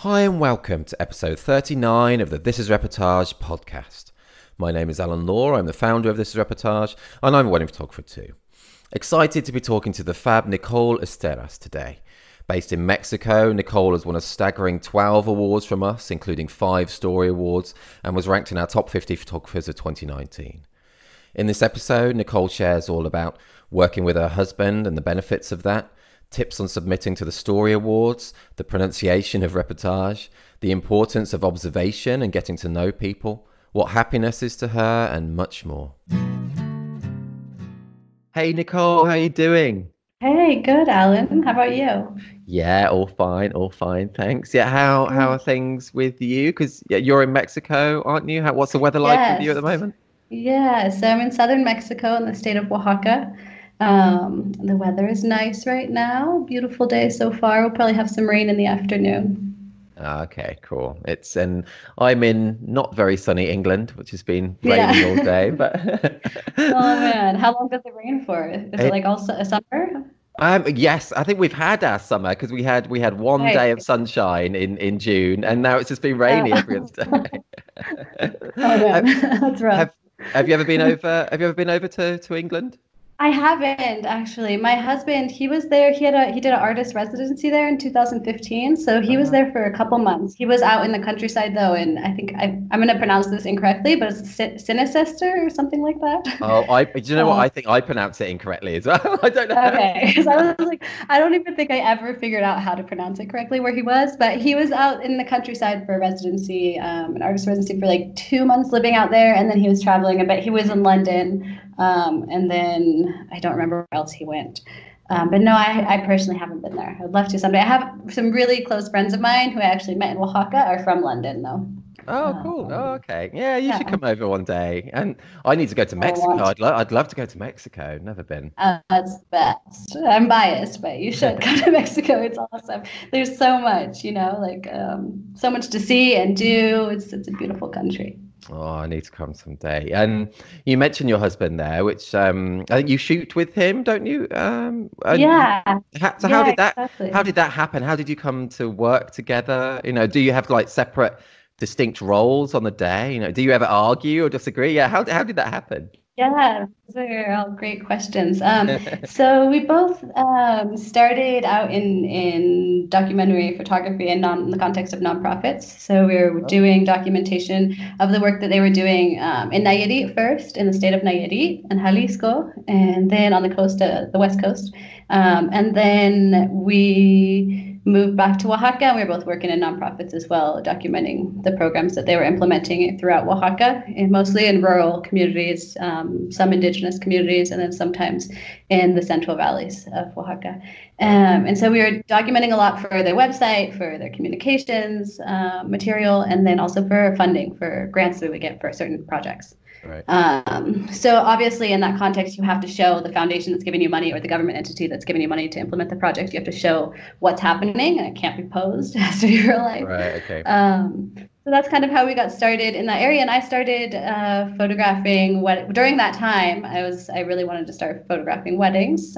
Hi and welcome to episode 39 of the This is Reportage podcast. My name is Alan Law, I'm the founder of This is Reportage, and I'm a wedding photographer too. Excited to be talking to the fab Nikhol Esterás today. Based in Mexico, Nikhol has won a staggering 12 awards from us, including 5 Story Awards, and was ranked in our top 50 photographers of 2019. In this episode, Nikhol shares all about working with her husband and the benefits of that, tips on submitting to the Story Awards, the pronunciation of reportage, the importance of observation and getting to know people, what happiness is to her, and much more. Hey Nikhol, how are you doing? Hey, good, Alan. How about you? Yeah, all fine, thanks. Yeah, how are things with you? Because you're in Mexico, aren't you? What's the weather like with you at the Yes. moment? Yeah, so I'm in southern Mexico in the state of Oaxaca. The weather is nice right now. Beautiful day so far. We'll probably have some rain in the afternoon. Okay, cool. And I'm in not very sunny England, which has been raining all Yeah. day, but Oh man, how long does it rain for? Is it it like also a summer? yes, I think we've had our summer because we had one day Right. of sunshine in June, and now it's just been rainy Uh, every other day. oh man, have, that's rough. have have you ever been over? Have you ever been over to England? I haven't actually. My husband, he was there. He did an artist residency there in 2015. So he was Uh, there for a couple months. He was out in the countryside though, and I think I'm going to pronounce this incorrectly, but it's Cinesister or something like that. oh, do you know what? Uh, I think I pronounce it incorrectly as well. I don't know. okay, because I was like, I don't even think I ever figured out how to pronounce it correctly where he was, but he was out in the countryside for a residency, an artist residency for like 2 months living out there, and then he was traveling a bit. He was in London. And then I don't remember where else he went. But no, I personally haven't been there. I'd love to someday. I have some really close friends of mine who I actually met in Oaxaca are from London, though. Oh, cool. Oh, okay. Yeah, you should Yeah, come over one day. And I need to go to I Mexico. want to. I'd love to go to Mexico. Never been. That's the best. I'm biased, but you should come to Mexico. It's awesome. There's so much, so much to see and do. It's a beautiful country. Oh, I need to come someday. And you mentioned your husband there, which I think you shoot with him, don't you? And Yeah, so how yeah, did that exactly. happen? How did you come to work together? Do you have like separate, distinct roles on the day? Do you ever argue or disagree? Yeah, how did that happen? Yeah, those are all great questions. So we both started out in documentary photography and in the context of nonprofits. So we were Oh, doing documentation of the work that they were doing in Nayarit first, in the state of Nayarit and Jalisco, and then on the coast, the west coast. And then we moved back to Oaxaca, and we were both working in nonprofits as well, documenting the programs that they were implementing throughout Oaxaca, and mostly in rural communities, some indigenous communities, and then sometimes in the central valleys of Oaxaca. And so we were documenting a lot for their website, for their communications material, and then also for funding for grants that we get for certain projects. right. So obviously in that context, you have to show the foundation that's giving you money or the government entity that's giving you money to implement the project. You have to show what's happening, and it can't be posed. It has to be real life. Right, okay. So that's kind of how we got started in that area. And I started photographing during that time. I really wanted to start photographing weddings.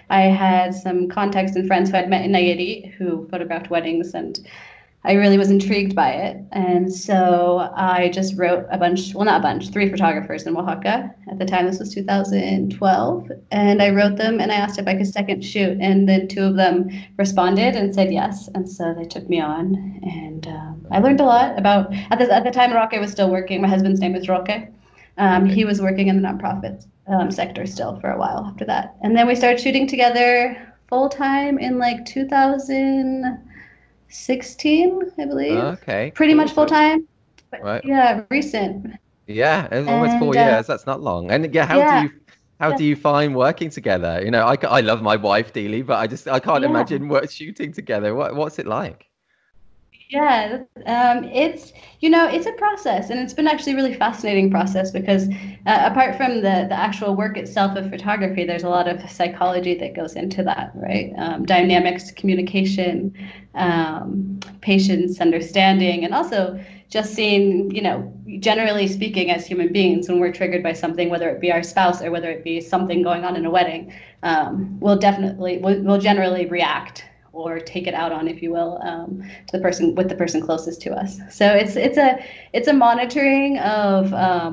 I had some contacts and friends who I'd met in Nayarit who photographed weddings, and I really was intrigued by it. And so I just wrote a bunch, well, not a bunch, 3 photographers in Oaxaca. At the time, this was 2012. And I wrote them and I asked if I could second shoot. And then 2 of them responded and said yes. And so they took me on. And I learned a lot about, at the time, Roque was still working. My husband's name is Roque. Okay. He was working in the nonprofit sector still for a while after that. And then we started shooting together full time in like 2016, I believe. Okay, Pretty cool. much full So, time. But right. yeah, recent. Yeah, it's almost And 4 years. That's not long. And yeah, yeah, how yeah, do you find working together? I love my wife dearly, but I can't yeah. imagine work shooting together. What's it like? Yeah, it's a process, and it's been actually a really fascinating process because apart from the actual work itself of photography, there's a lot of psychology that goes into that, right? Dynamics, communication, patience, understanding, and also just seeing, generally speaking, as human beings, when we're triggered by something, whether it be our spouse or whether it be something going on in a wedding, we'll generally react or take it out on, if you will, to the person closest to us. So it's a monitoring of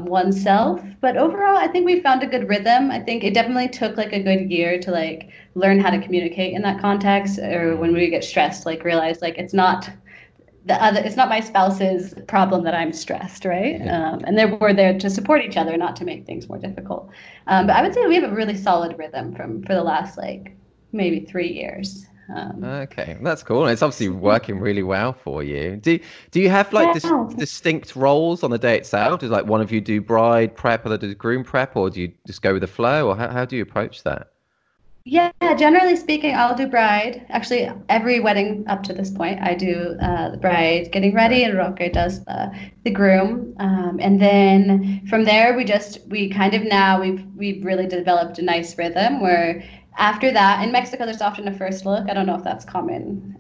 oneself, but overall, I think we found a good rhythm. I think it definitely took like a good year to like learn how to communicate in that context, or when we get stressed, like realize like it's not my spouse's problem that I'm stressed, right? And we're there to support each other, not to make things more difficult. But I would say we have a really solid rhythm for the last like maybe 3 years. Okay, that's cool. And it's obviously working really well for you. Do you have like distinct roles on the day itself? Does like one of you do bride prep, other do groom prep, or do you just go with the flow, or how do you approach that? Yeah, generally speaking, I'll do bride. Actually, every wedding up to this point, I do the bride getting ready, and Roque does the groom. And then from there, we've really developed a nice rhythm where after that, in Mexico, there's often a first look. I don't know if that's common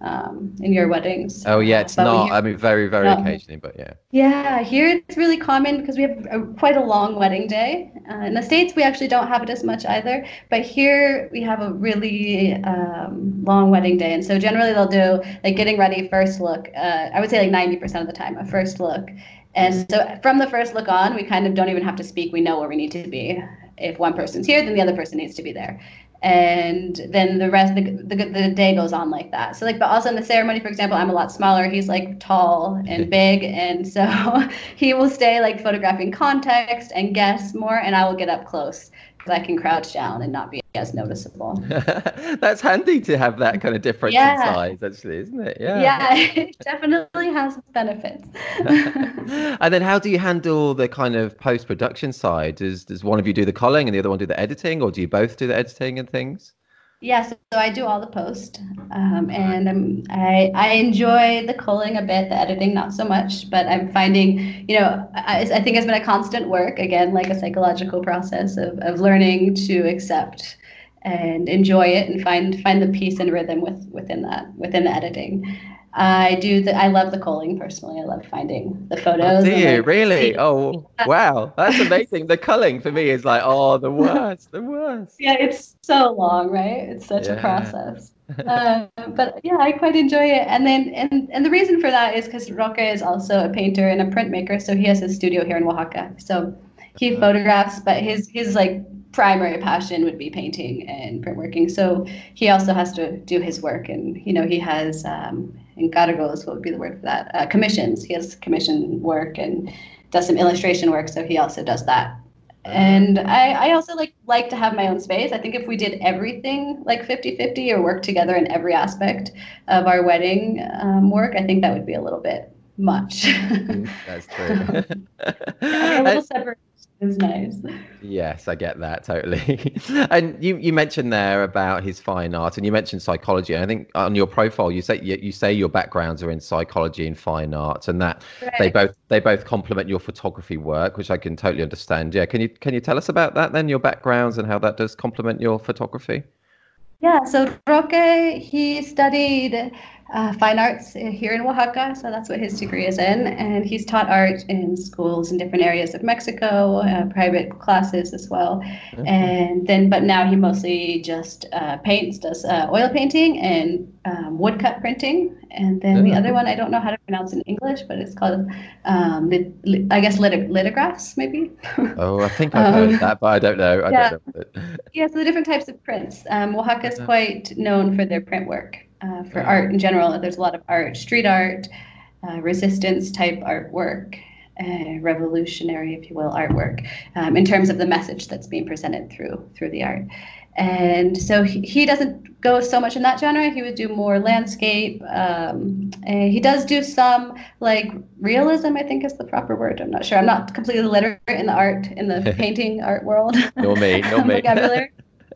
in your weddings. Oh yeah, it's not. I mean, very, very occasionally, but yeah. Yeah, here it's really common because we have quite a long wedding day. In the States, we actually don't have it as much either, but here we have a really long wedding day. And so generally they'll do like getting ready, first look. I would say like 90% of the time, a first look. And so from the first look on, we kind of don't even have to speak. We know where we need to be. If one person's here, then the other person needs to be there. And then the rest the day goes on like that. So like, but also in the ceremony, for example, I'm a lot smaller. He's like tall and big, and so he will stay like photographing context and guests more, and I will get up close because I can crouch down and not be as noticeable. That's handy to have that kind of difference in size, actually, isn't it? Yeah, it definitely has benefits. And then how do you handle the kind of post-production side? Does one of you do the culling and the other one do the editing, or do you both do the editing and things? Yeah, so I do all the post, and I enjoy the culling a bit, the editing not so much, but I'm finding, I think it's been a constant work, again, like a psychological process of learning to accept and enjoy it and find the peace and rhythm within the editing. I love the culling personally. I love finding the photos. Do you really? Oh, wow. That's amazing. The culling for me is like, oh, the worst. Yeah, it's so long, right? It's such a process. But yeah, I quite enjoy it. And then, and the reason for that is because Roque is also a painter and a printmaker. So he has his studio here in Oaxaca. So he photographs, but his like primary passion would be painting and printworking. So he also has to do his work, and he has encargos, what would be the word for that? Commissions. He has commission work and does some illustration work, so he also does that. And I also like to have my own space. I think if we did everything like 50-50 or work together in every aspect of our wedding work, I think that would be a little bit much. That's true. A little separation is nice. Yes, I get that totally. And you mentioned there about his fine art, and you mentioned psychology. And I think on your profile you say your backgrounds are in psychology and fine art, and that they both complement your photography work, which I can totally understand. Yeah, can you tell us about that then, your backgrounds and how that does complement your photography? Yeah, so Roque, he studied fine arts here in Oaxaca, so that's what his degree is in, and he's taught art in schools in different areas of Mexico, private classes as well. And then, but now he mostly just does oil painting and woodcut printing. And then the other one, I don't know how to pronounce in English, but it's called, I guess, lithographs, maybe. Oh, I think I've heard that, but I don't know. I don't know. Yeah, so the different types of prints. Oaxaca is quite known for their print work. For art in general, there's a lot of art, street art, resistance type artwork, revolutionary, if you will, artwork, in terms of the message that's being presented through the art. And so he doesn't go so much in that genre. He would do more landscape. And he does do some like realism, I think is the proper word. I'm not sure. I'm not completely literate in the painting art world. No me. Vocabulary.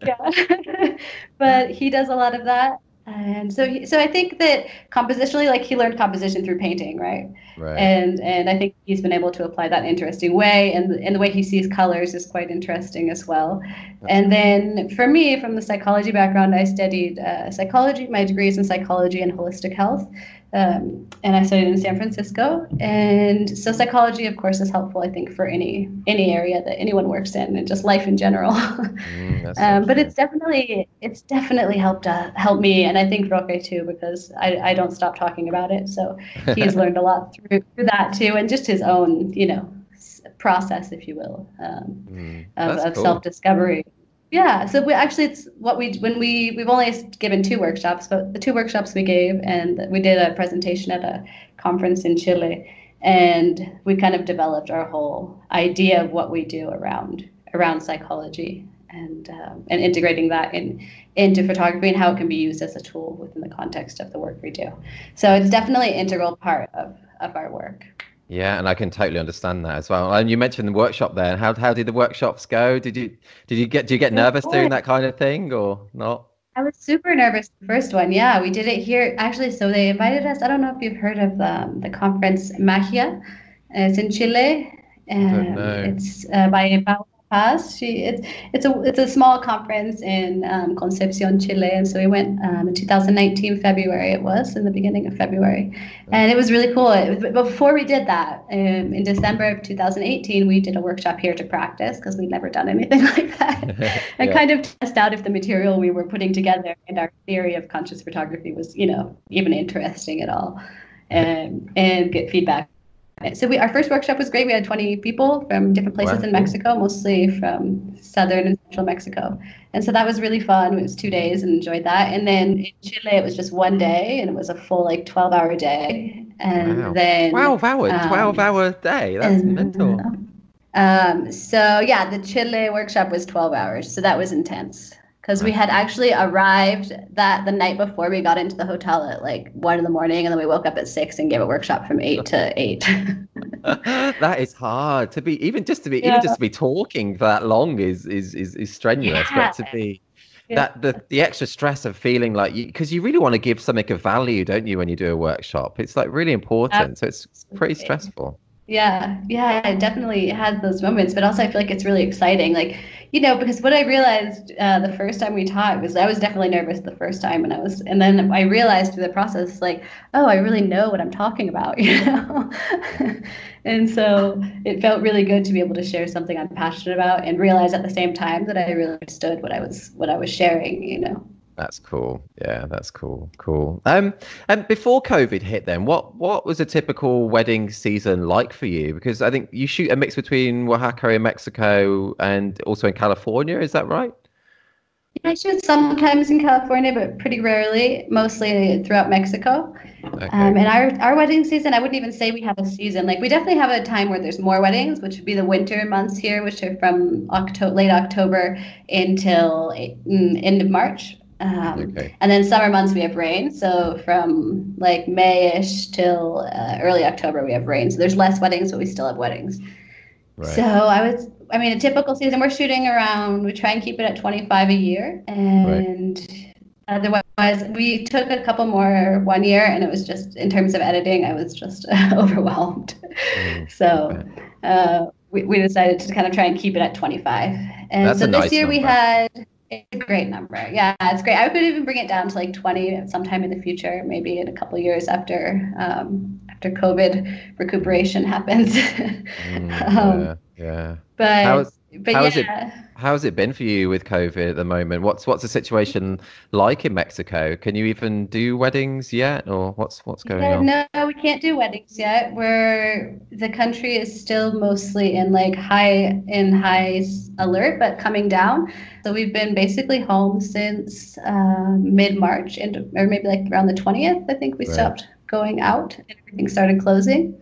Yeah. But he does a lot of that. And so I think that compositionally, like he learned composition through painting, right? And I think he's been able to apply that in an interesting way, and the way he sees colors is quite interesting as well. And then for me, from the psychology background, I studied psychology. My degree is in psychology and holistic health. and I studied in San Francisco. And so psychology, of course, is helpful, I think, for any area that anyone works in, and just life in general. That's so But true. it's definitely helped me, and I think Roque too, because I don't stop talking about it. So he's learned a lot through that too, and just his own, process, if you will, That's of cool. self-discovery. Yeah, so it's what we've only given 2 workshops, but the 2 workshops we gave, and we did a presentation at a conference in Chile, and we kind of developed our whole idea of what we do around psychology, and integrating that into photography, and how it can be used as a tool within the context of the work we do. So it's definitely an integral part of our work. Yeah, and I can totally understand that as well. And you mentioned the workshop there. How did the workshops go? Do you get nervous doing that kind of thing or not? I was super nervous the first one. Yeah, we did it here actually. So they invited us. I don't know if you've heard of the conference Magia. It's in Chile. I don't know. It's by Paula Paz. It's a small conference in Concepcion, Chile. And so we went in 2019 February. It was in the beginning of February, and it was really cool. Before we did that, in December of 2018, we did a workshop here to practice, because we'd never done anything like that, and Yeah. kind of test out if the material we were putting together and our theory of conscious photography was, even interesting at all, and get feedback. So our first workshop was great. We had 20 people from different places Wow, in cool. Mexico, mostly from southern and central Mexico. And so that was really fun. It was 2 days and enjoyed that. And then in Chile, it was just one day, and it was a full 12-hour day. And Wow. then 12-hour day. That's mental. and so yeah, the Chile workshop was 12 hours. So that was intense, because we Wow. had actually arrived the night before. We got into the hotel at 1 in the morning, and then we woke up at 6 and gave a workshop from 8 to 8. That is hard to be even Yeah. just to be talking for that long is strenuous, but Yeah. to be Yeah. that the extra stress of feeling like because you really want to give something of value, don't you, when you do a workshop? It's like really important. So it's pretty Absolutely. stressful. Yeah, it definitely has those moments, but also I feel like it's really exciting. Because what I realized the first time we taught was I was definitely nervous the first time, and then I realized through the process, oh, I really know what I'm talking about, And so it felt really good to be able to share something I'm passionate about, and realize at the same time that I really understood what I was sharing. That's cool. Yeah, that's cool. Cool. And before COVID hit, then what was a typical wedding season like for you? Because I think you shoot a mix between Oaxaca in Mexico and also in California. Is that right? I shoot sometimes in California, but pretty rarely, mostly throughout Mexico. Okay. And our wedding season, I wouldn't even say we have a season. We definitely have a time where there's more weddings, which would be the winter months here, which are from late October until end of March. Okay. And then summer months we have rain. So from May-ish till early October we have rain. So there's less weddings, but we still have weddings. So Right. a typical season, we're shooting around, we try and keep it at 25 a year. Right. And otherwise, we took a couple more one year, and it was just, in terms of editing, I was just overwhelmed. I So bet. we decided to kind of try and keep it at 25. And That's a so this nice year we number. had a great number. Yeah, it's great. I could even bring it down to 20 at sometime in the future, maybe in a couple of years after COVID recuperation happens. um, Yeah. Yeah. but How's but how is it yeah, how's it been for you with COVID at the moment? What's the situation like in Mexico? Can you even do weddings yet, or what's going yeah, on? no, we can't do weddings yet. The country is still mostly in high alert, but coming down. So we've been basically home since mid-March, or maybe around the 20th. I think we Right. stopped going out, and everything started closing.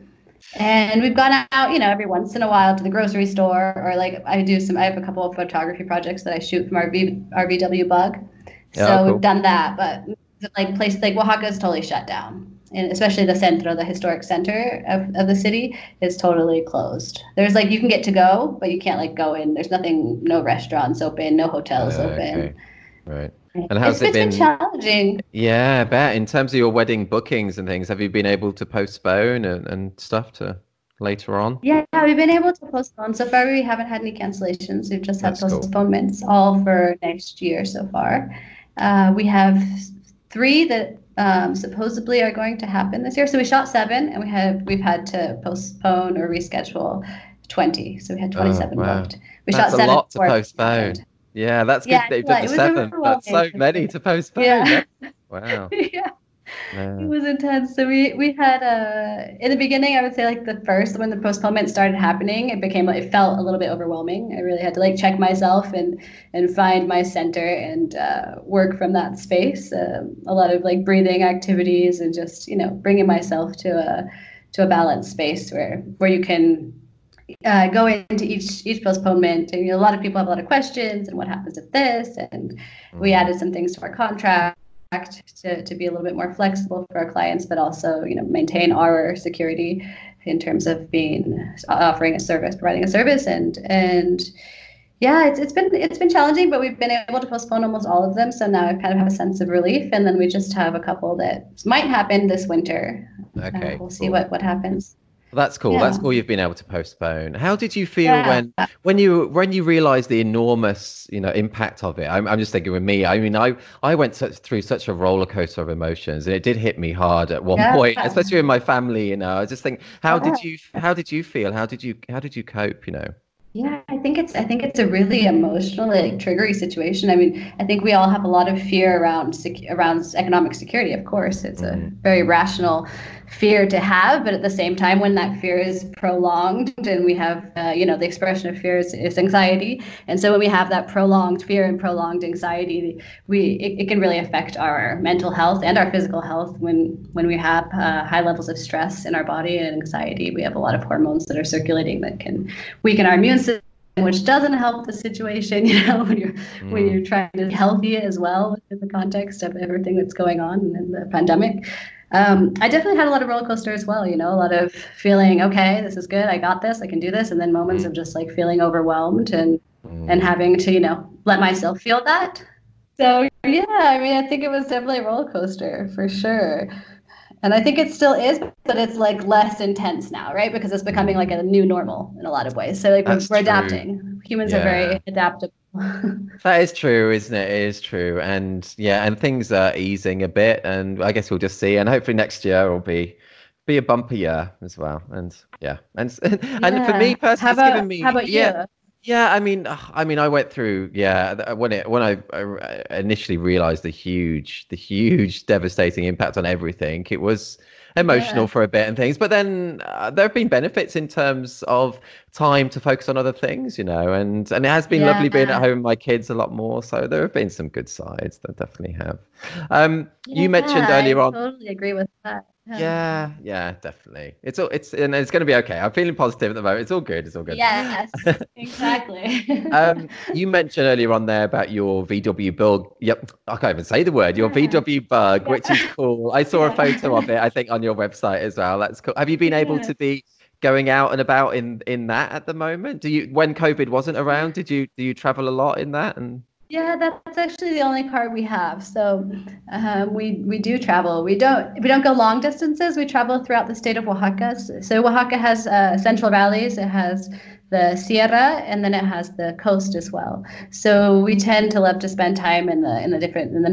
And we've gone out, every once in a while to the grocery store, or I have a couple of photography projects that I shoot from our VW bug. Yeah, So we've cool. done that, but places like Oaxaca is totally shut down. And especially the centro, the historic center of the city, is totally closed. There's you can get to go, but you can't go in. There's nothing, no restaurants open, no hotels Okay. open. Right. And how's it It's been been? challenging. Yeah, I bet. In terms of your wedding bookings and things, have you been able to postpone and stuff to later on? Yeah, we've been able to postpone. So far, we haven't had any cancellations. We've just had That's cool. postponements, all for next year so far. We have 3 that supposedly are going to happen this year. So we shot 7, and we've had to postpone or reschedule 20. So we had Oh, 27 wow. booked. We That's shot a 7 lot to before it postpone. happened. Yeah, that's good Yeah, that you've done the it was 7. That's overwhelming. so many to postpone. Yeah. Wow. Yeah. It Yeah. was intense. So we had in the beginning, I would say like the first when the postponement started happening, it felt a little bit overwhelming. I really had to like check myself and find my center and work from that space. A lot of like breathing activities and just bringing myself to a balanced space where you can go into each postponement. And a lot of people have a lot of questions and what happens if this, and we Mm. added some things to our contract to be a little bit more flexible for our clients, but also maintain our security in terms of offering a service, providing a service, and yeah, it's been challenging, but we've been able to postpone almost all of them. So now I kind of have a sense of relief, and then we just have a couple that might happen this winter. Okay, We'll see cool. what happens. Well, that's cool. That's Yeah, cool. You've been able to postpone. How did you feel yeah, when you realized the enormous, impact of it? I'm just thinking with me. I mean, I went through such a roller coaster of emotions, and it did hit me hard at one yeah. point, especially in my family. I just think, how Yeah. did you feel? How did you cope? Yeah, I think it's a really emotional, like triggery situation. I mean, I think we all have a lot of fear around economic security. Of course, it's a Mm, very rational fear to have, but at the same time, when that fear is prolonged, and we have, the expression of fear is anxiety, and so when we have that prolonged fear and prolonged anxiety, it can really affect our mental health and our physical health when we have high levels of stress in our body and anxiety. We have a lot of hormones that are circulating that can weaken our immune system, which doesn't help the situation, when you're mm. trying to be healthy as well in the context of everything that's going on in the pandemic. I definitely had a lot of roller coaster as well, a lot of feeling, okay, this is good, I got this, I can do this, and then moments of Mm, just like feeling overwhelmed and mm. having to, let myself feel that. So yeah, I mean, I think it was definitely a roller coaster for sure. And I think it still is, but it's like less intense now, right? Because it's becoming like Mm. a new normal in a lot of ways. So like we're, That's we're true. adapting. Humans are Yeah. very adaptable. That is true, isn't it? It is true. And yeah, and things are easing a bit, and I guess we'll just see. And hopefully next year will be a bumper year as well. And yeah. And and for me Yeah. personally, How it's given about how me, about yeah. you? Yeah, I mean, I went through, yeah, when I initially realized the huge devastating impact on everything. It was emotional Yeah. for a bit and things, but then there have been benefits in terms of time to focus on other things, and it has been lovely being at Yeah. home with my kids a lot more. So there have been some good sides. There definitely have. You Yeah, mentioned earlier I on. totally agree with that. Yeah. Yeah, yeah, definitely. And it's going to be okay. I'm feeling positive at the moment. It's all good. It's all good. Yes, exactly. You mentioned earlier on there about your VW bug. Yep, I can't even say the word. Your Yeah. VW bug, which is Yeah. cool. I saw a photo of Yeah. it, I think, on your website as well. That's cool. Have you been able Yeah. to be going out and about in that at the moment? When COVID wasn't around, do you travel a lot in that? And Yeah, that's actually the only car we have. So we do travel. We don't go long distances. We travel throughout the state of Oaxaca. So Oaxaca has central valleys. It has the Sierra, and then it has the coast as well. So we tend to love to spend time in the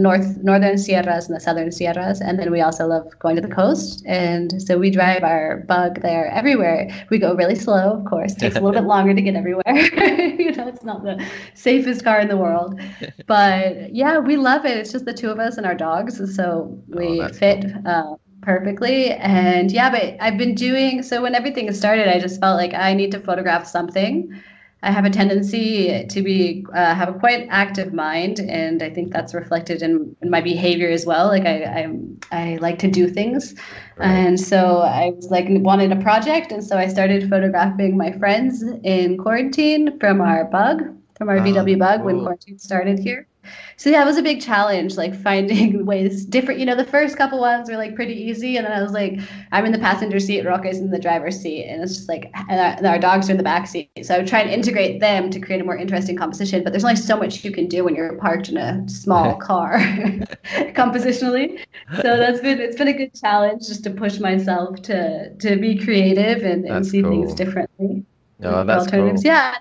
northern Sierras and the southern Sierras, and then we also love going to the coast. And so we drive our bug there everywhere. We go really slow, of course. Takes a little bit longer to get everywhere. It's not the safest car in the world. But yeah, we love it. It's just the two of us and our dogs, so oh, we that's fit cool. perfectly. And yeah, but I've been doing so when everything started, I just felt like I need to photograph something. I have a tendency to be have a quite active mind, and I think that's reflected in my behavior as well. Like I like to do things, Great. and so I was like wanted a project, and so I started photographing my friends in quarantine from our Oh, VW bug when cool. quarantine started here. So yeah, it was a big challenge, like finding ways different. The first couple ones were like pretty easy, and then I was like, I'm in the passenger seat, Roque is in the driver's seat, and it's just like, and our dogs are in the back seat. So I would try and integrate them to create a more interesting composition. But there's only so much you can do when you're parked in a small car, compositionally. So it's been a good challenge just to push myself to be creative and That's see things cool. differently, Oh, look for that's alternatives. cool. Yeah,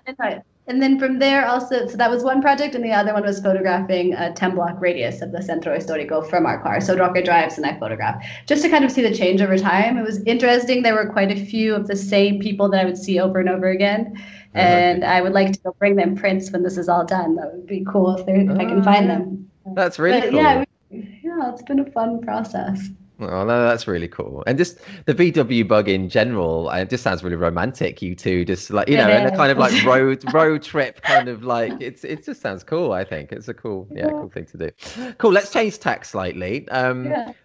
And then from there also, so that was one project, and the other one was photographing a 10-block radius of the Centro Histórico from our car. So Roque drives and I photograph, just to kind of see the change over time. It was interesting. There were quite a few of the same people that I would see over and over again. And I would like to go bring them prints when this is all done. That would be cool if I can find them. That's really cool. Yeah, it's been a fun process. Oh no, that's really cool. And just the VW bug in general, it just sounds really romantic. You two just like, in a kind of like road trip kind of like it just sounds cool. I think it's a cool thing to do. Cool. Let's change tack slightly.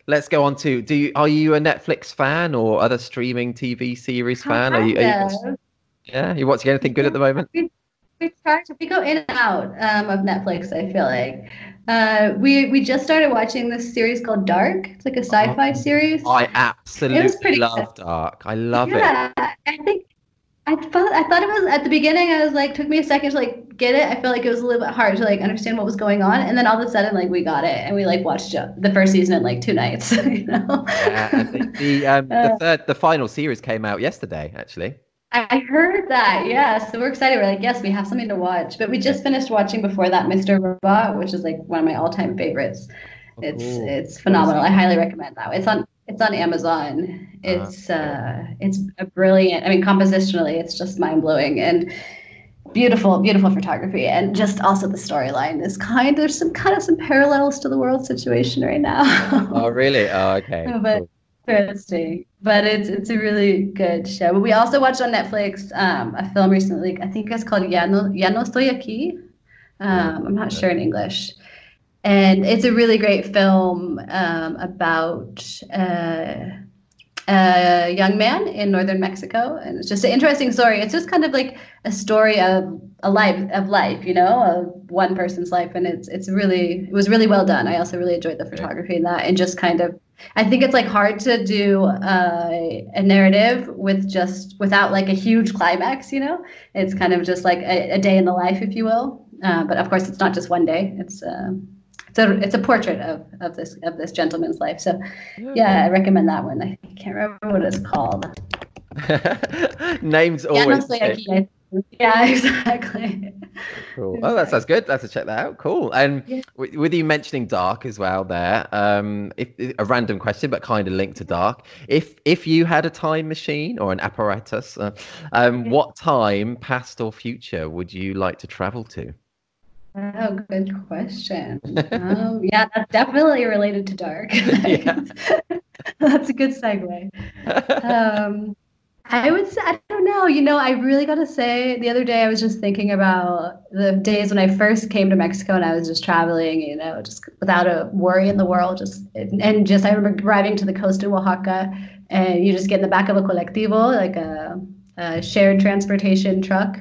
Let's go on to are you a Netflix fan or other streaming TV series fan? Are you watching anything good at the moment? We go in and out of Netflix, I feel like. We just started watching this series called Dark. It's like a sci-fi series. I absolutely love Dark. I love it. I thought it was, at the beginning, I was like, took me a second to like get it. I felt like it was a little bit hard to like understand what was going on. And then all of a sudden, like, we got it, and we like watched the first season in like 2 nights, you know? The final series came out yesterday, actually. I heard that, yeah. So we're excited. We're like, yes, we have something to watch. But we just finished watching before that Mr. Robot, which is like one of my all-time favorites. It's phenomenal. I highly recommend that. It's on Amazon. It's a brilliant. I mean, compositionally, it's just mind-blowing and beautiful photography, and just also the storyline is there's some parallels to the world situation right now. Oh, really? Oh, okay. But interesting. But it's a really good show. But we also watched on Netflix a film recently. I think it's called Ya no estoy aquí. I'm not sure in English. And it's a really great film about a young man in northern Mexico, and it's just an interesting story. It's just kind of like a story of life, you know, of one person's life, and it was really well done. I also really enjoyed the photography in that, and just kind of, I think it's like hard to do a narrative without like a huge climax, you know. It's kind of just like a day in the life, if you will. But of course, it's not just one day. It's a portrait of this gentleman's life. So yeah, I recommend that one. I can't remember what it's called. Names always. Yeah, exactly. Cool. Oh, that sounds good. Let's check that out. Cool. And with you mentioning Dark as well there, if a random question, but kind of linked to Dark. If you had a time machine or an apparatus, what time, past or future, would you like to travel to? Oh, good question. Yeah, that's definitely related to Dark. That's a good segue. I would say, I don't know, you know, I really got to say, the other day I was just thinking about the days when I first came to Mexico and I was just traveling, you know, just without a worry in the world. I remember driving to the coast of Oaxaca, and you just get in the back of a colectivo, like a shared transportation truck,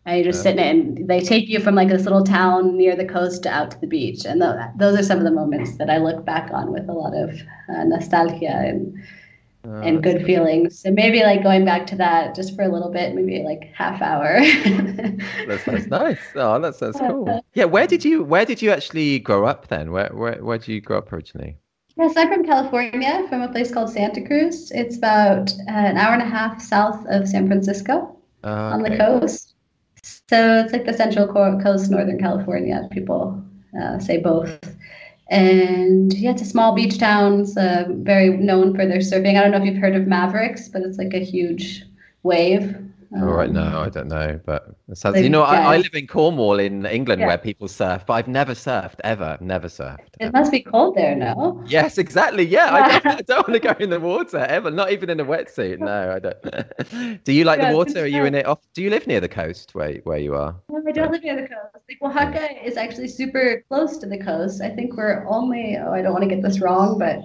and you just sit in it, and they take you from like this little town near the coast out to the beach. And those are some of the moments that I look back on with a lot of nostalgia and good feelings. And maybe like going back to that just for a little bit, maybe like half hour. That sounds nice. Oh, that sounds cool. Yeah, where did you actually grow up then? Where did you grow up originally? Yes, I'm from California, from a place called Santa Cruz. It's about an hour and a half south of San Francisco on the coast. So it's like the central coast, Northern California. People say both. And yeah, it's a small beach town. It's very known for their surfing. I don't know if you've heard of Mavericks, but it's like a huge wave. All right, no, I don't know, but it sounds, you know, I live in Cornwall in England where people surf, but I've never surfed ever, never surfed. It must be cold there, no? Yes, exactly. Yeah, I don't want to go in the water ever, not even in a wetsuit. No, I don't. Do you like the water? Are you in it? Do you live near the coast where you are? No, I don't live near the coast. Like Oaxaca is actually super close to the coast. I think we're only, I don't want to get this wrong, but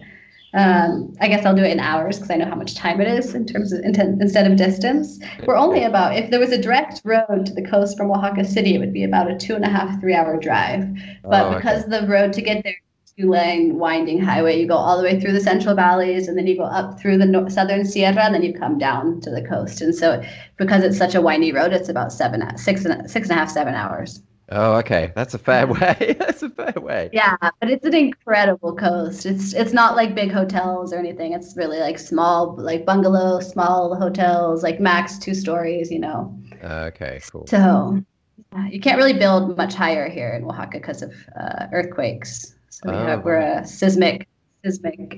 I guess I'll do it in hours because I know how much time it is in terms of instead of distance. We're only about, if there was a direct road to the coast from Oaxaca City, it would be about a 2.5, 3-hour drive. But because the road to get there is a 2-lane winding highway, you go all the way through the Central Valleys, and then you go up through the Southern Sierra, and then you come down to the coast. And so because it's such a windy road, it's about 6.5, 7 hours. Oh, okay. That's a fair way. That's a fair way. Yeah, but it's an incredible coast. It's not like big hotels or anything. It's really like small, like bungalows, small hotels, like max 2 stories, you know. Okay, cool. So you can't really build much higher here in Oaxaca because of earthquakes. So we're a seismic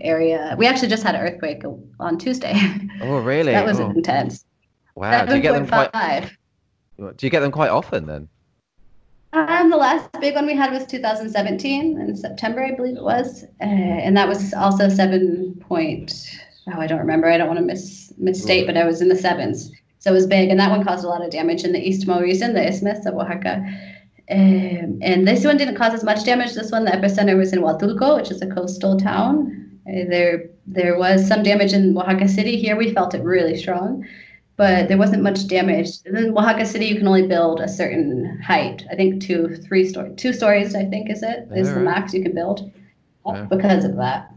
area. We actually just had an earthquake on Tuesday. Oh, really? So that was intense. Wow. Do you get them quite? 7.5. Do you get them quite often then? The last big one we had was 2017 in September, I believe it was, and that was also 7 point. Oh, I don't remember. I don't want to misstate, but I was in the sevens, so it was big, and that one caused a lot of damage in the Istmo region, the Isthmus of Oaxaca. And this one didn't cause as much damage. This one, the epicenter was in Huatulco, which is a coastal town. There was some damage in Oaxaca City. Here we felt it really strong, but there wasn't much damage. In Oaxaca City, you can only build a certain height. I think 2 stories, I think is the max you can build because of that.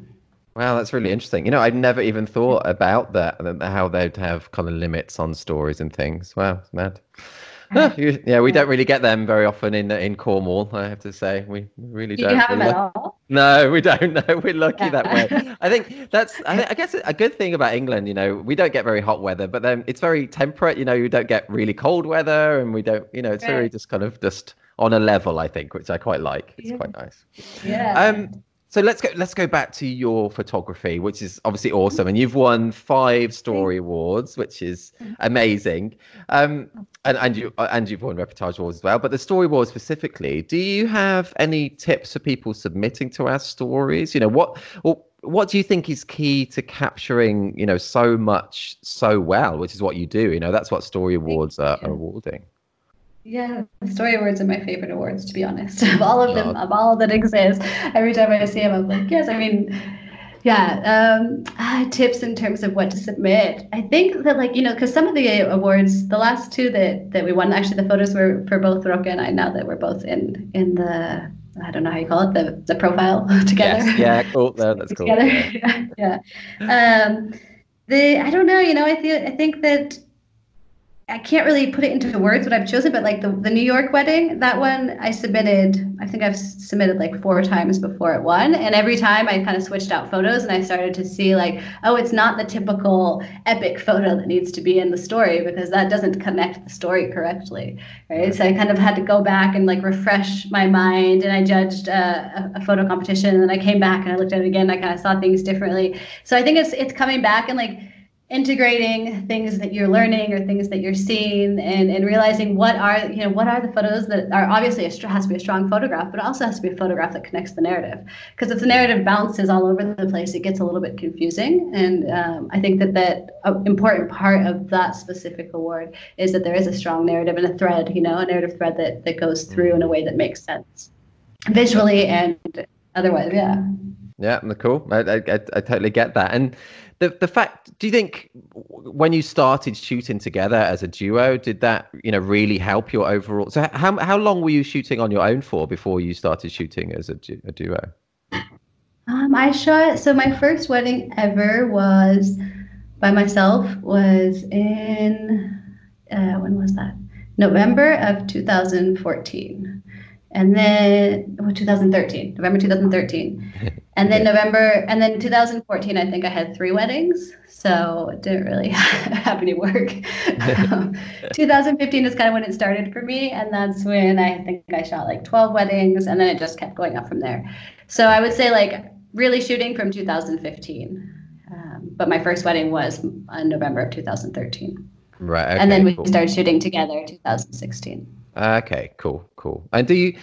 Wow, that's really interesting. You know, I'd never even thought about that, how they'd have kind of limits on stories and things. Wow, it's mad. Yeah, we don't really get them very often in Cornwall, I have to say. We really don't. Do you have them at all? No, we don't. No, we're lucky that way. I think I guess a good thing about England, you know, we don't get very hot weather, but then it's very temperate. You know, you don't get really cold weather, and we don't, you know, it's very just kind of just on a level, I think, which I quite like. It's quite nice. Yeah. So let's go back to your photography, which is obviously awesome, and you've won 5 story awards, which is amazing. And you've won Reportage awards as well. But the story awards specifically, do you have any tips for people submitting to our stories? You know, what do you think is key to capturing, you know, so much so well, which is what you do? You know, that's what story awards are awarding. Yeah, the story awards are my favorite awards, to be honest. Of all of them, of all that exist, every time I see them, I'm like, yes. I mean, tips in terms of what to submit. I think that, like, you know, because some of the awards, the last 2 that we won, actually the photos were for both Roca and I. Now that we're both in the, I don't know how you call it, the profile together. Yes. Yeah, cool. No, that's cool. Together. Yeah. I don't know. You know, I think that. I can't really put it into words what I've chosen, but like the New York wedding, that one I think I've submitted like 4 times before it won. And every time I kind of switched out photos and I started to see like, oh, it's not the typical epic photo that needs to be in the story because that doesn't connect the story correctly, right? So I kind of had to go back and like refresh my mind, and I judged a photo competition, and then I came back and I looked at it again, and I kind of saw things differently. So I think it's coming back and like integrating things that you're learning or things that you're seeing, and realizing what are the photos that are obviously has to be a strong photograph, but it also has to be a photograph that connects the narrative. Because if the narrative bounces all over the place, it gets a little bit confusing. And I think that important part of that specific award is that there is a strong narrative and a thread, you know, a narrative thread that goes through in a way that makes sense visually and otherwise. Yeah, cool. I totally get that. And the fact, do you think when you started shooting together as a duo, did that, you know, really help your overall? So how long were you shooting on your own for before you started shooting as a duo? So my first wedding ever was by myself was in, when was that? November of 2014. And then 2013, November 2013. And then 2014, I think I had 3 weddings. So it didn't really have any work. 2015 is kind of when it started for me. And that's when I think I shot like 12 weddings, and then it just kept going up from there. So I would say like really shooting from 2015. But my first wedding was in November of 2013. Right. Okay, and then we started shooting together in 2016. Okay, cool. And do you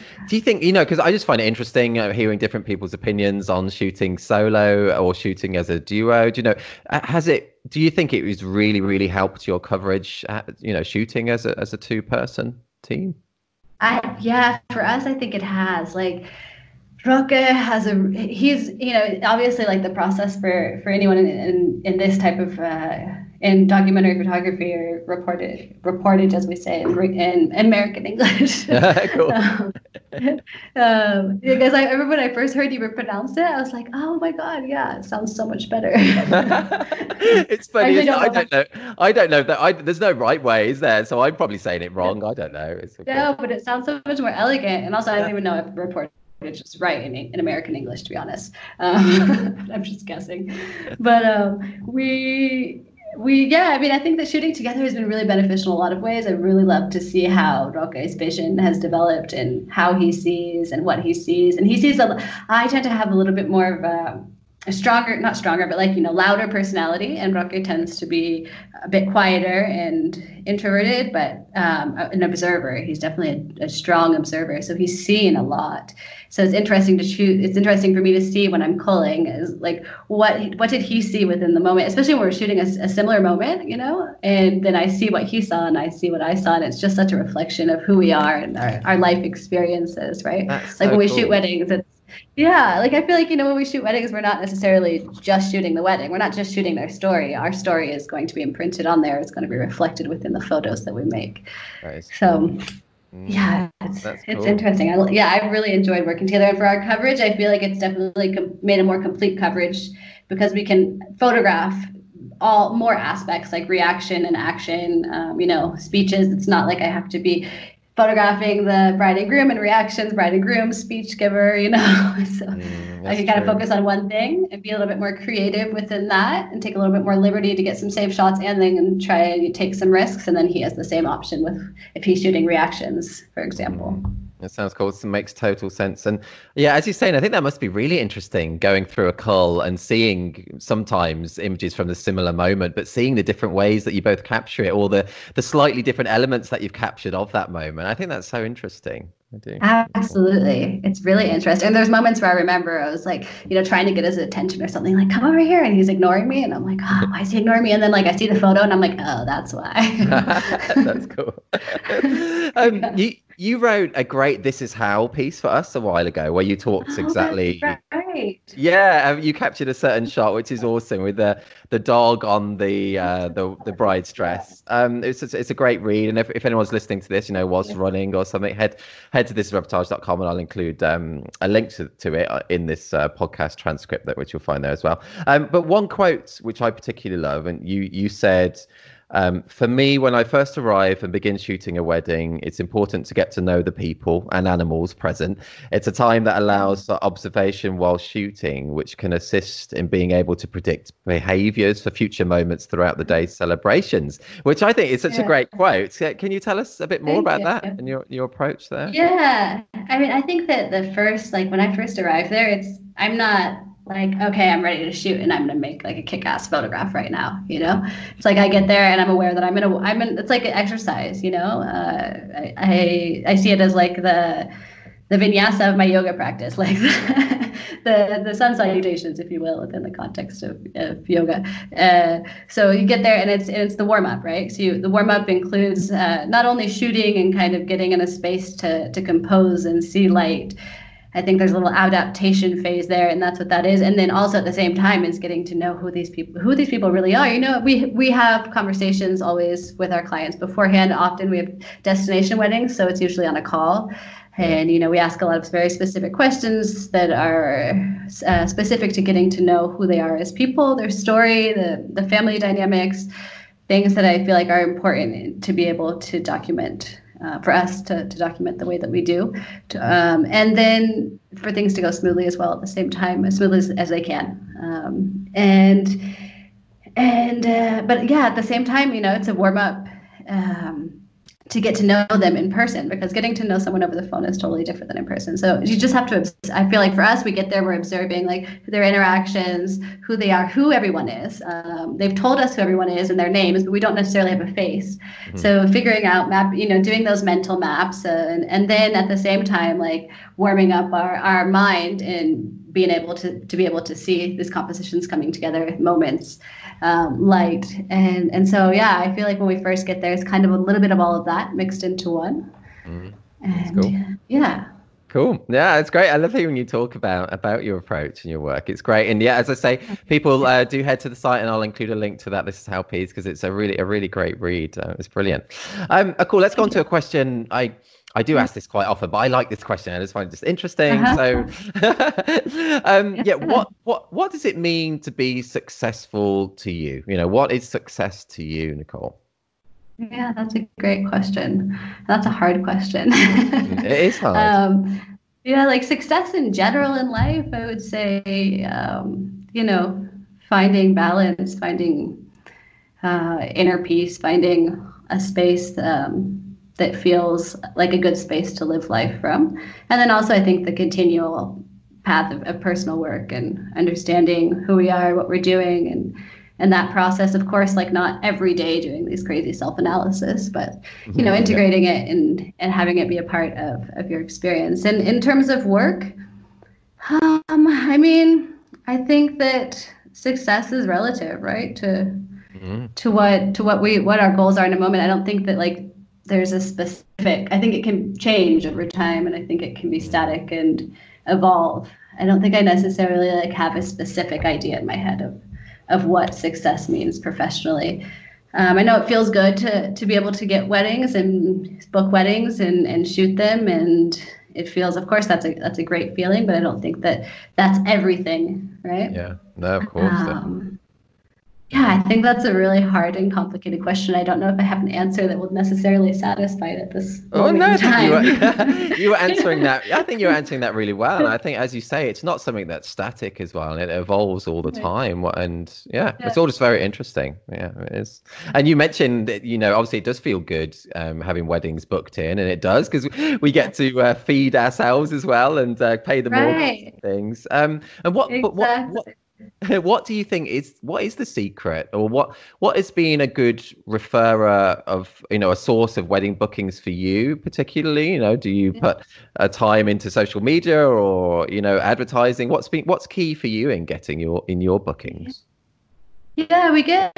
think, you know, because I just find it interesting hearing different people's opinions on shooting solo or shooting as a duo. Do you know, do you think it was really, really helped your coverage, you know, shooting as a 2-person team? For us, I think it has. Like, Roca he's, you know, obviously like the process for anyone in this type of in documentary photography or reportage, as we say in American English. Cool. Because I remember when I first heard you pronounce it, I was like, oh my God, yeah, it sounds so much better. It's funny. I don't know that there's no right way, is there? So I'm probably saying it wrong. I don't know. No, but it sounds so much more elegant. And also, I don't even know if reportage is just right in American English, to be honest. I'm just guessing. But I mean, I think that shooting together has been really beneficial in a lot of ways. I really love to see how Roque's vision has developed and how he sees and what he sees. And he sees, I tend to have a little bit more of a stronger, not stronger, but like, louder personality. And Roque tends to be a bit quieter and introverted, but an observer. He's definitely a strong observer. So he's seen a lot. So it's interesting to shoot. It's interesting for me to see when I'm culling is like, what did he see within the moment, especially when we're shooting a similar moment, and then I see what he saw and I see what I saw. And it's just such a reflection of who we are and our life experiences, right? That's like so when we cool. shoot weddings, like I feel like, when we shoot weddings, we're not necessarily just shooting the wedding. We're not just shooting their story. Our story is going to be imprinted on there. It's going to be reflected within the photos that we make. So yeah, it's interesting. I've really enjoyed working together. And for our coverage, I feel like it's definitely made a more complete coverage because we can photograph all more aspects like reaction and action, speeches. It's not like I have to be photographing the bride and groom and reactions, bride and groom, speech giver, so I can kind of focus on one thing and be a little bit more creative within that and take a little bit more liberty to get some safe shots and then try and take some risks. And then he has the same option with if he's shooting reactions, for example. That sounds cool. It makes total sense. And yeah, as you're saying, I think that must be really interesting going through a cull and seeing sometimes images from the similar moment, but seeing the different ways that you both capture it, or the slightly different elements that you've captured of that moment. I think that's so interesting. I do. Absolutely. It's really interesting. And there's moments where I remember I was like, trying to get his attention or something, like, come over here. And he's ignoring me. And I'm like, oh, why is he ignoring me? And then like I see the photo and I'm like, oh, that's why. That's cool. You wrote a great "This Is How" piece for us a while ago, where you talked exactly. Right. Yeah, you captured a certain shot, which is awesome, with the dog on the bride's dress. It's a great read, and if anyone's listening to this, was running or something, head to thisisreportage.com, and I'll include a link to it in this podcast transcript, which you'll find there as well. But one quote which I particularly love, and you said. For me, when I first arrive and begin shooting a wedding, it's important to get to know the people and animals present. It's a time that allows for observation while shooting, which can assist in being able to predict behaviors for future moments throughout the day's celebrations, which I think is such a great quote. Can you tell us a bit more about that and your approach there? Yeah. I mean, I think that when I first arrived there, I'm not like, okay, I'm ready to shoot and I'm going to make like a kick-ass photograph right now. It's like I get there and I'm aware that it's like an exercise, I see it as like the vinyasa of my yoga practice, like the sun salutations, if you will, within the context of yoga. So you get there and it's the warm-up, right? So the warm-up includes not only shooting and kind of getting in a space to compose and see light. I think there's a little adaptation phase there, and that's what that is. And then also at the same time is getting to know who these people really are. We have conversations always with our clients beforehand. Often we have destination weddings, so it's usually on a call. And, we ask a lot of very specific questions that are specific to getting to know who they are as people, their story, the family dynamics, things that I feel like are important to be able to document. For us to document the way that we do, and then for things to go smoothly as well at the same time, as smoothly as they can. But yeah, at the same time, it's a warm up to get to know them in person, because getting to know someone over the phone is totally different than in person. So you just have to, I feel like for us, we get there, we're observing like their interactions, who they are, who everyone is. They've told us who everyone is and their names, but we don't necessarily have a face. Mm-hmm. So figuring out doing those mental maps and then at the same time, like warming up our mind and being able to see these compositions coming together, moments, light. And so, yeah, I feel like when we first get there, it's kind of a little bit of all of that mixed into one. Mm. And cool. Yeah. Cool. Yeah, it's great. I love hearing you talk about your approach and your work. It's great. And yeah, as I say, people do head to the site, and I'll include a link to that This Is How piece, because it's a really great read. It's brilliant. Cool. Let's go on to a question. I do ask this quite often, but I like this question. I just find it just interesting. So, what does it mean to be successful to you? What is success to you, Nikhol? Yeah, that's a great question. That's a hard question. It is hard. Like success in general in life, I would say, finding balance, finding inner peace, finding a space that feels like a good space to live life from. And then also I think the continual path of personal work and understanding who we are, what we're doing, and that process, of course, like not every day doing these crazy self-analysis, but integrating it and having it be a part of your experience. And in terms of work, I mean, I think that success is relative, right? To what our goals are in a moment. I don't think that like there's a specific, I think it can change over time, and I think it can be static and evolve. I don't think I necessarily like have a specific idea in my head of what success means professionally. I know it feels good to be able to get weddings and book weddings and shoot them, and it feels, of course, that's a great feeling, but I don't think that that's everything, right? Yeah, no, of course. Yeah, I think that's a really hard and complicated question. I don't know if I have an answer that will necessarily satisfy it at this moment in time. You were answering that. I think you were answering that really well. And I think, as you say, it's not something that's static as well, and it evolves all the time. And it's all just very interesting. Yeah, it is. And you mentioned that, obviously it does feel good having weddings booked in, and it does, because we get to feed ourselves as well and pay the mortgage and things. And what do you think what is the secret, or what has been a good referrer of, a source of wedding bookings for you particularly? Do you put a time into social media or, advertising? What's key for you in getting your bookings? Yeah, we get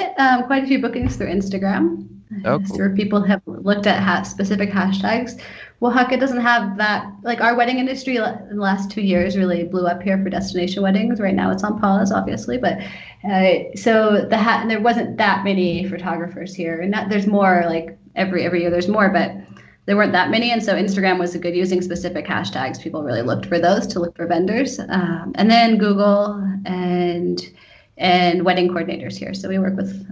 quite a few bookings through Instagram. Oh, cool. Where people have looked at specific hashtags. Oaxaca doesn't have that, like our wedding industry in the last 2 years really blew up here for destination weddings. Right now it's on pause, obviously, but so there wasn't that many photographers here, and there's more, like every year there's more, but there weren't that many. And so Instagram was a good, using specific hashtags. People really looked for those to look for vendors. And then Google and wedding coordinators here. So we work with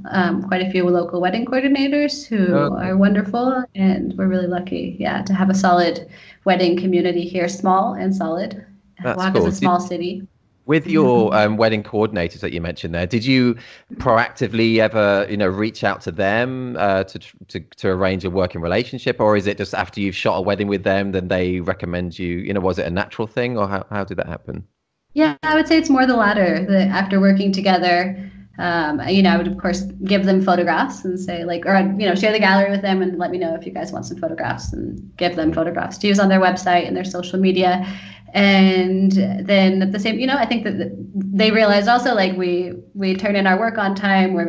quite a few local wedding coordinators who are wonderful, and we're really lucky, to have a solid wedding community here, small and solid. Oaxaca's a small city. With your wedding coordinators that you mentioned there, did you proactively ever, reach out to them to arrange a working relationship, or is it just after you've shot a wedding with them, then they recommend you? Was it a natural thing, or how did that happen? Yeah, I would say it's more the latter. That after working together, I would of course give them photographs and say share the gallery with them and let me know if you guys want some photographs, and give them photographs to use on their website and their social media. And then at the same, I think that they realized also, like we turn in our work on time. We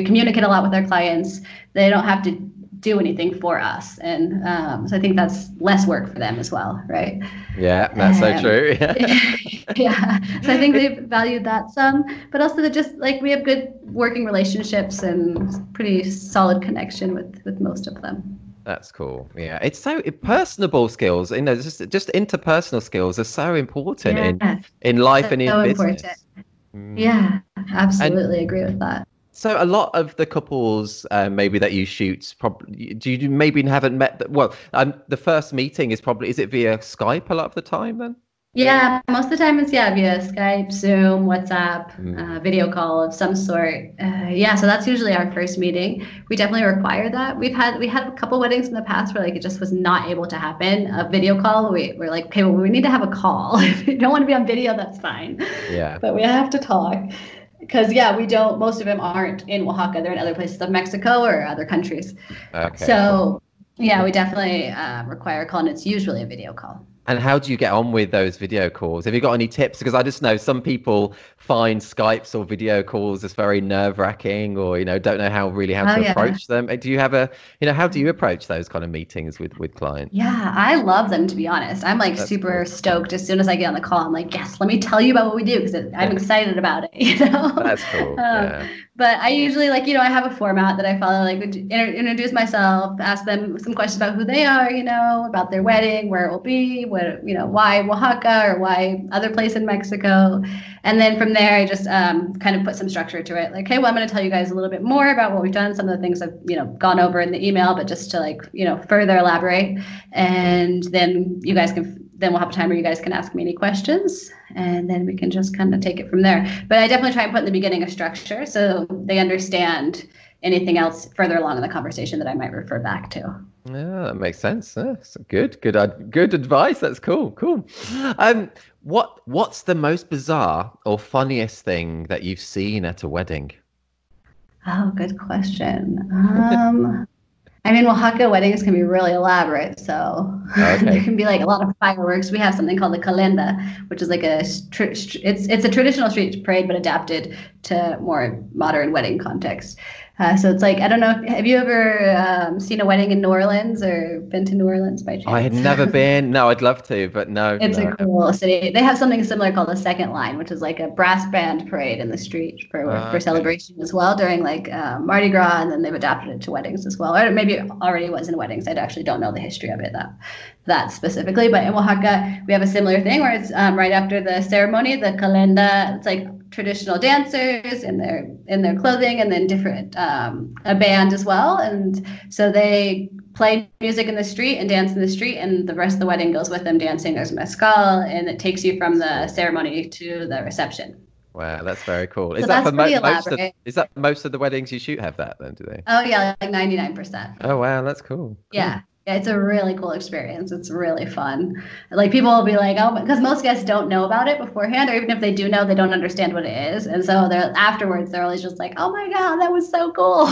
communicate a lot with our clients. They don't have to do anything for us, and so I think that's less work for them as well, right? Yeah, that's so true. Yeah, so I think they've valued that some, but also that just like we have good working relationships and pretty solid connection with most of them. That's cool. Yeah, it's so personable skills. Just interpersonal skills are so important in life and in business. Important. Yeah, absolutely agree with that. So a lot of the couples maybe that you shoot, probably, do you maybe haven't met? The first meeting is it via Skype a lot of the time then? Yeah, most of the time it's via Skype, Zoom, WhatsApp, video call of some sort. So that's usually our first meeting. We definitely require that. We had a couple weddings in the past where like it just was not able to happen. A video call, we're like, okay, well, we need to have a call. If you don't want to be on video, that's fine. Yeah, but we have to talk. Because, most of them aren't in Oaxaca. They're in other places of Mexico or other countries. Okay. So, we definitely require a call, and it's usually a video call. And how do you get on with those video calls? Have you got any tips? Because I just know some people find Skypes or video calls as very nerve-wracking, or don't know how to approach them. Do you have how do you approach those kind of meetings with clients? Yeah, I love them, to be honest. I'm like super stoked as soon as I get on the call. I'm like, yes, let me tell you about what we do, because I'm excited about it. That's cool. But I usually I have a format that I follow, like introduce myself, ask them some questions about who they are, about their wedding, where it will be, why Oaxaca or why other place in Mexico. And then from there, I just kind of put some structure to it. Like, hey, well, I'm going to tell you guys a little bit more about what we've done. Some of the things I've, gone over in the email, but just to further elaborate. And then you guys can then we'll have time where you guys can ask me any questions, and then we can just kind of take it from there. But I definitely try and put in the beginning a structure so they understand anything else further along in the conversation that I might refer back to. Yeah, that makes sense. That's good advice. That's cool. What's the most bizarre or funniest thing that you've seen at a wedding? Oh, good question. I mean, Oaxaca weddings can be really elaborate, so there can be like a lot of fireworks. We have something called the calenda, which is like it's a traditional street parade but adapted to more modern wedding context. So it's like, I don't know, have you ever seen a wedding in New Orleans or been to New Orleans by chance? I had never been. No, I'd love to, but no. It's a cool city. They have something similar called the second line, which is like a brass band parade in the street for celebration as well during like Mardi Gras, and then they've adapted it to weddings as well. Or maybe it already was in weddings. I actually don't know the history of it that specifically. But in Oaxaca, we have a similar thing where it's right after the ceremony, the calenda. It's like traditional dancers in their clothing, and then different a band as well, and so they play music in the street and dance in the street, and the rest of the wedding goes with them dancing. There's mezcal, and it takes you from the ceremony to the reception. Wow, that's very cool. Is that most of the weddings you shoot have that then, do they? Oh yeah, like 99%. Oh wow, that's cool. Yeah. Yeah, it's a really cool experience. It's really fun. Like people will be like, oh, because most guests don't know about it beforehand, or even if they do know, they don't understand what it is. And so they're always just like, oh my God, that was so cool.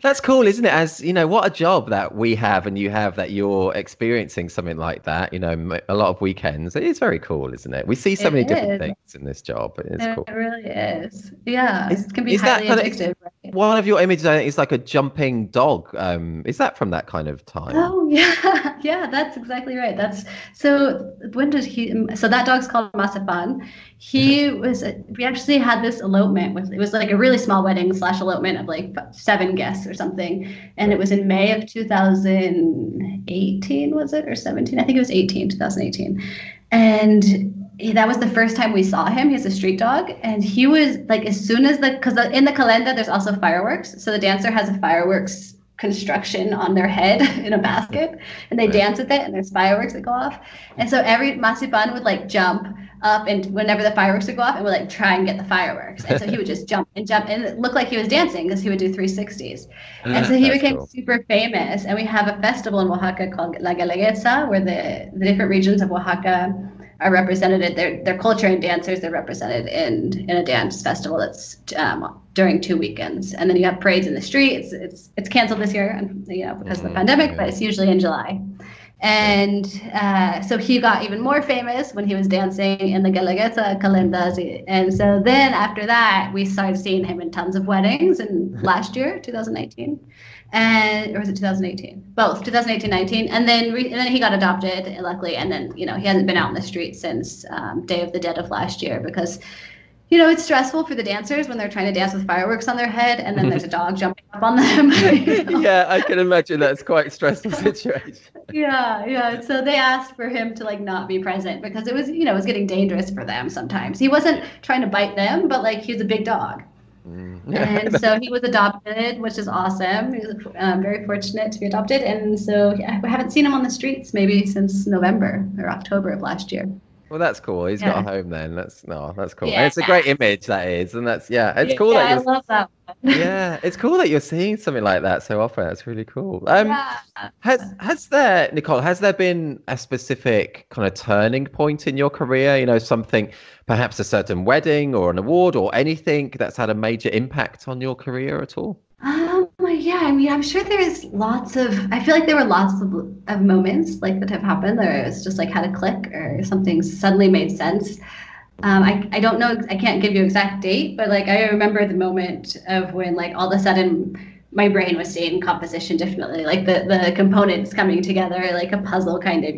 That's cool, isn't it? As you know, what a job that we have and you have, that you're experiencing something like that, a lot of weekends. It is very cool, isn't it? We see so many different things in this job. It is cool. It really is. Yeah. It can be highly addictive. One of your images, I think, is like a jumping dog. Is that from that kind of time? Oh yeah, yeah, that's exactly right. So that dog's called Masapan. We actually had this elopement it was like a really small wedding / elopement of like 7 guests or something, and it was in May of 2018, was it, or 17? I think it was 2018, and that was the first time we saw him. He's a street dog, and he was like, as soon as because in the calenda there's also fireworks, so the dancer has a fireworks construction on their head in a basket, and they dance with it, and there's fireworks that go off, and so every Masipan would like jump up, and whenever the fireworks would go off, and would like try and get the fireworks, and so he would just jump, and it looked like he was dancing because he would do 360s, and so he became super famous. And we have a festival in Oaxaca called La Guelaguetza, where the different regions of Oaxaca are represented, their culture and dancers are represented in a dance festival that's during 2 weekends, and then you have parades in the street. It's canceled this year, because of the pandemic, but it's usually in July. And so he got even more famous when he was dancing in the Guelaguetza calendas, and so then after that we started seeing him in tons of weddings. And last year, 2019. Or was it 2018? Both 2018-19, and then he got adopted, luckily, and then he hasn't been out in the street since Day of the Dead of last year, because it's stressful for the dancers when they're trying to dance with fireworks on their head, and then there's a dog jumping up on them. Yeah, I can imagine that's quite a stressful situation. Yeah. So they asked for him to like not be present because it was it was getting dangerous for them sometimes. He wasn't trying to bite them, but like he was a big dog. And so he was adopted, which is awesome. He was very fortunate to be adopted, and so we haven't seen him on the streets maybe since November or October of last year. Well, that's cool. He's got a home then. That's cool. Yeah. And it's a great image, that is, and it's cool that I love that one. Yeah, it's cool that you're seeing something like that so often. That's really cool. Has there been a specific kind of turning point in your career? Something, perhaps a certain wedding or an award or anything that's had a major impact on your career at all? Yeah, I mean, I'm sure there's I feel like there were lots of moments like that have happened where it's just like had a click or something suddenly made sense. I don't know, I can't give you an exact date, but like I remember the moment of when like all of a sudden my brain was seeing composition differently, like the components coming together like a puzzle kind of,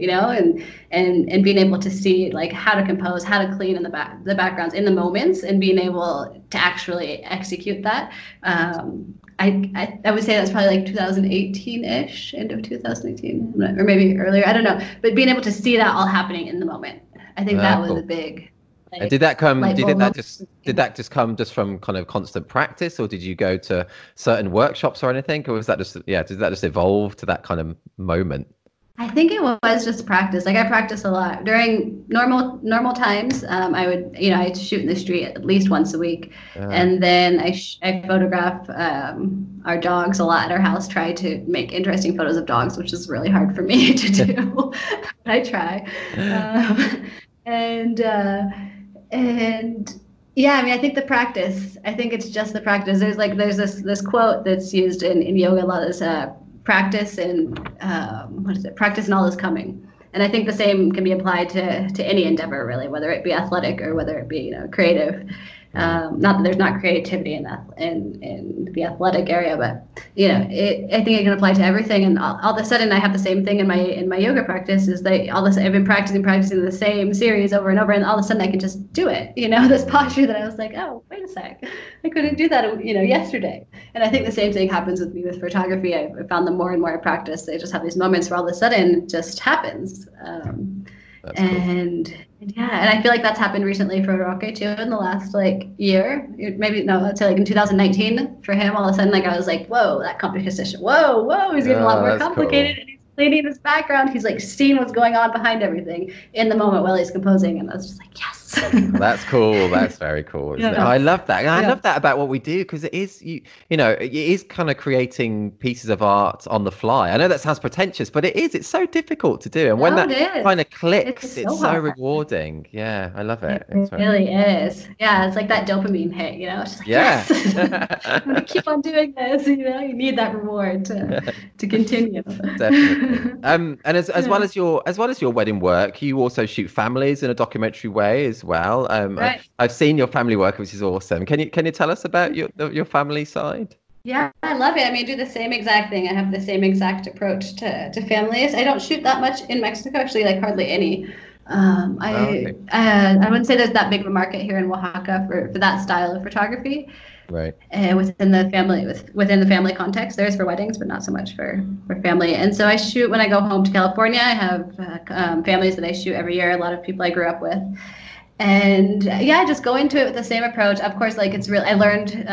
and being able to see like how to compose, how to clean in the backgrounds in the moments, and being able to actually execute that. I would say that's probably like 2018-ish, end of 2018, or maybe earlier, I don't know. But being able to see that all happening in the moment, I think that was a big. And did that come? Do you think did that just come from kind of constant practice, or did you go to certain workshops or anything, or was that just did that just evolve to that kind of moment? I think it was just practice. Like I practice a lot during normal times. I would, I shoot in the street at least once a week, and then I photograph our dogs a lot at our house. Try to make interesting photos of dogs, which is really hard for me to do. I try, and yeah, I mean, I think the practice. I think it's just the practice. There's this quote that's used in yoga a lot. Is practice and what is it? Practice and all is coming. And I think the same can be applied to any endeavor, really, whether it be athletic or whether it be creative. Not that there's not creativity in the athletic area, but I think it can apply to everything. And all of a sudden, I have the same thing in my yoga practice. Is that all this I've been practicing the same series over and over, and all of a sudden I can just do it. This posture that I was like, oh, wait a sec, I couldn't do that, yesterday. And I think the same thing happens with me with photography. I found the more and more I practice, I just have these moments where all of a sudden it just happens. And I feel like that's happened recently for Roque too in the last year. Maybe no, let's say in 2019 for him. All of a sudden, I was like, whoa, that competition, whoa, he's getting a lot more complicated. Cool. And he's cleaning his background. He's seeing what's going on behind everything in the moment while he's composing, and I was just like, yes. That's cool. That's very cool. Isn't it? I love that. And I love that about what we do, because it is it is kind of creating pieces of art on the fly. I know that sounds pretentious, but it's so difficult to do. And when that kind of clicks, it's so rewarding. Yeah, I love it. It really is. Yeah, it's like that dopamine hit, It's just like, yes, I'm gonna keep on doing this. You need that reward to continue. Definitely. And as well as your wedding work, you also shoot families in a documentary way as well. Right. I've seen your family work, which is awesome. Can you tell us about your family side? Yeah, I love it. I mean, I do the same exact thing. I have the same exact approach to families. I don't shoot that much in Mexico, actually, hardly any. I wouldn't say there's that big of a market here in Oaxaca for that style of photography. Right. Within the family context, there is for weddings, but not so much for family. And so I shoot when I go home to California. I have families that I shoot every year. A lot of people I grew up with. And I just go into it with the same approach. Of course, it's real. I learned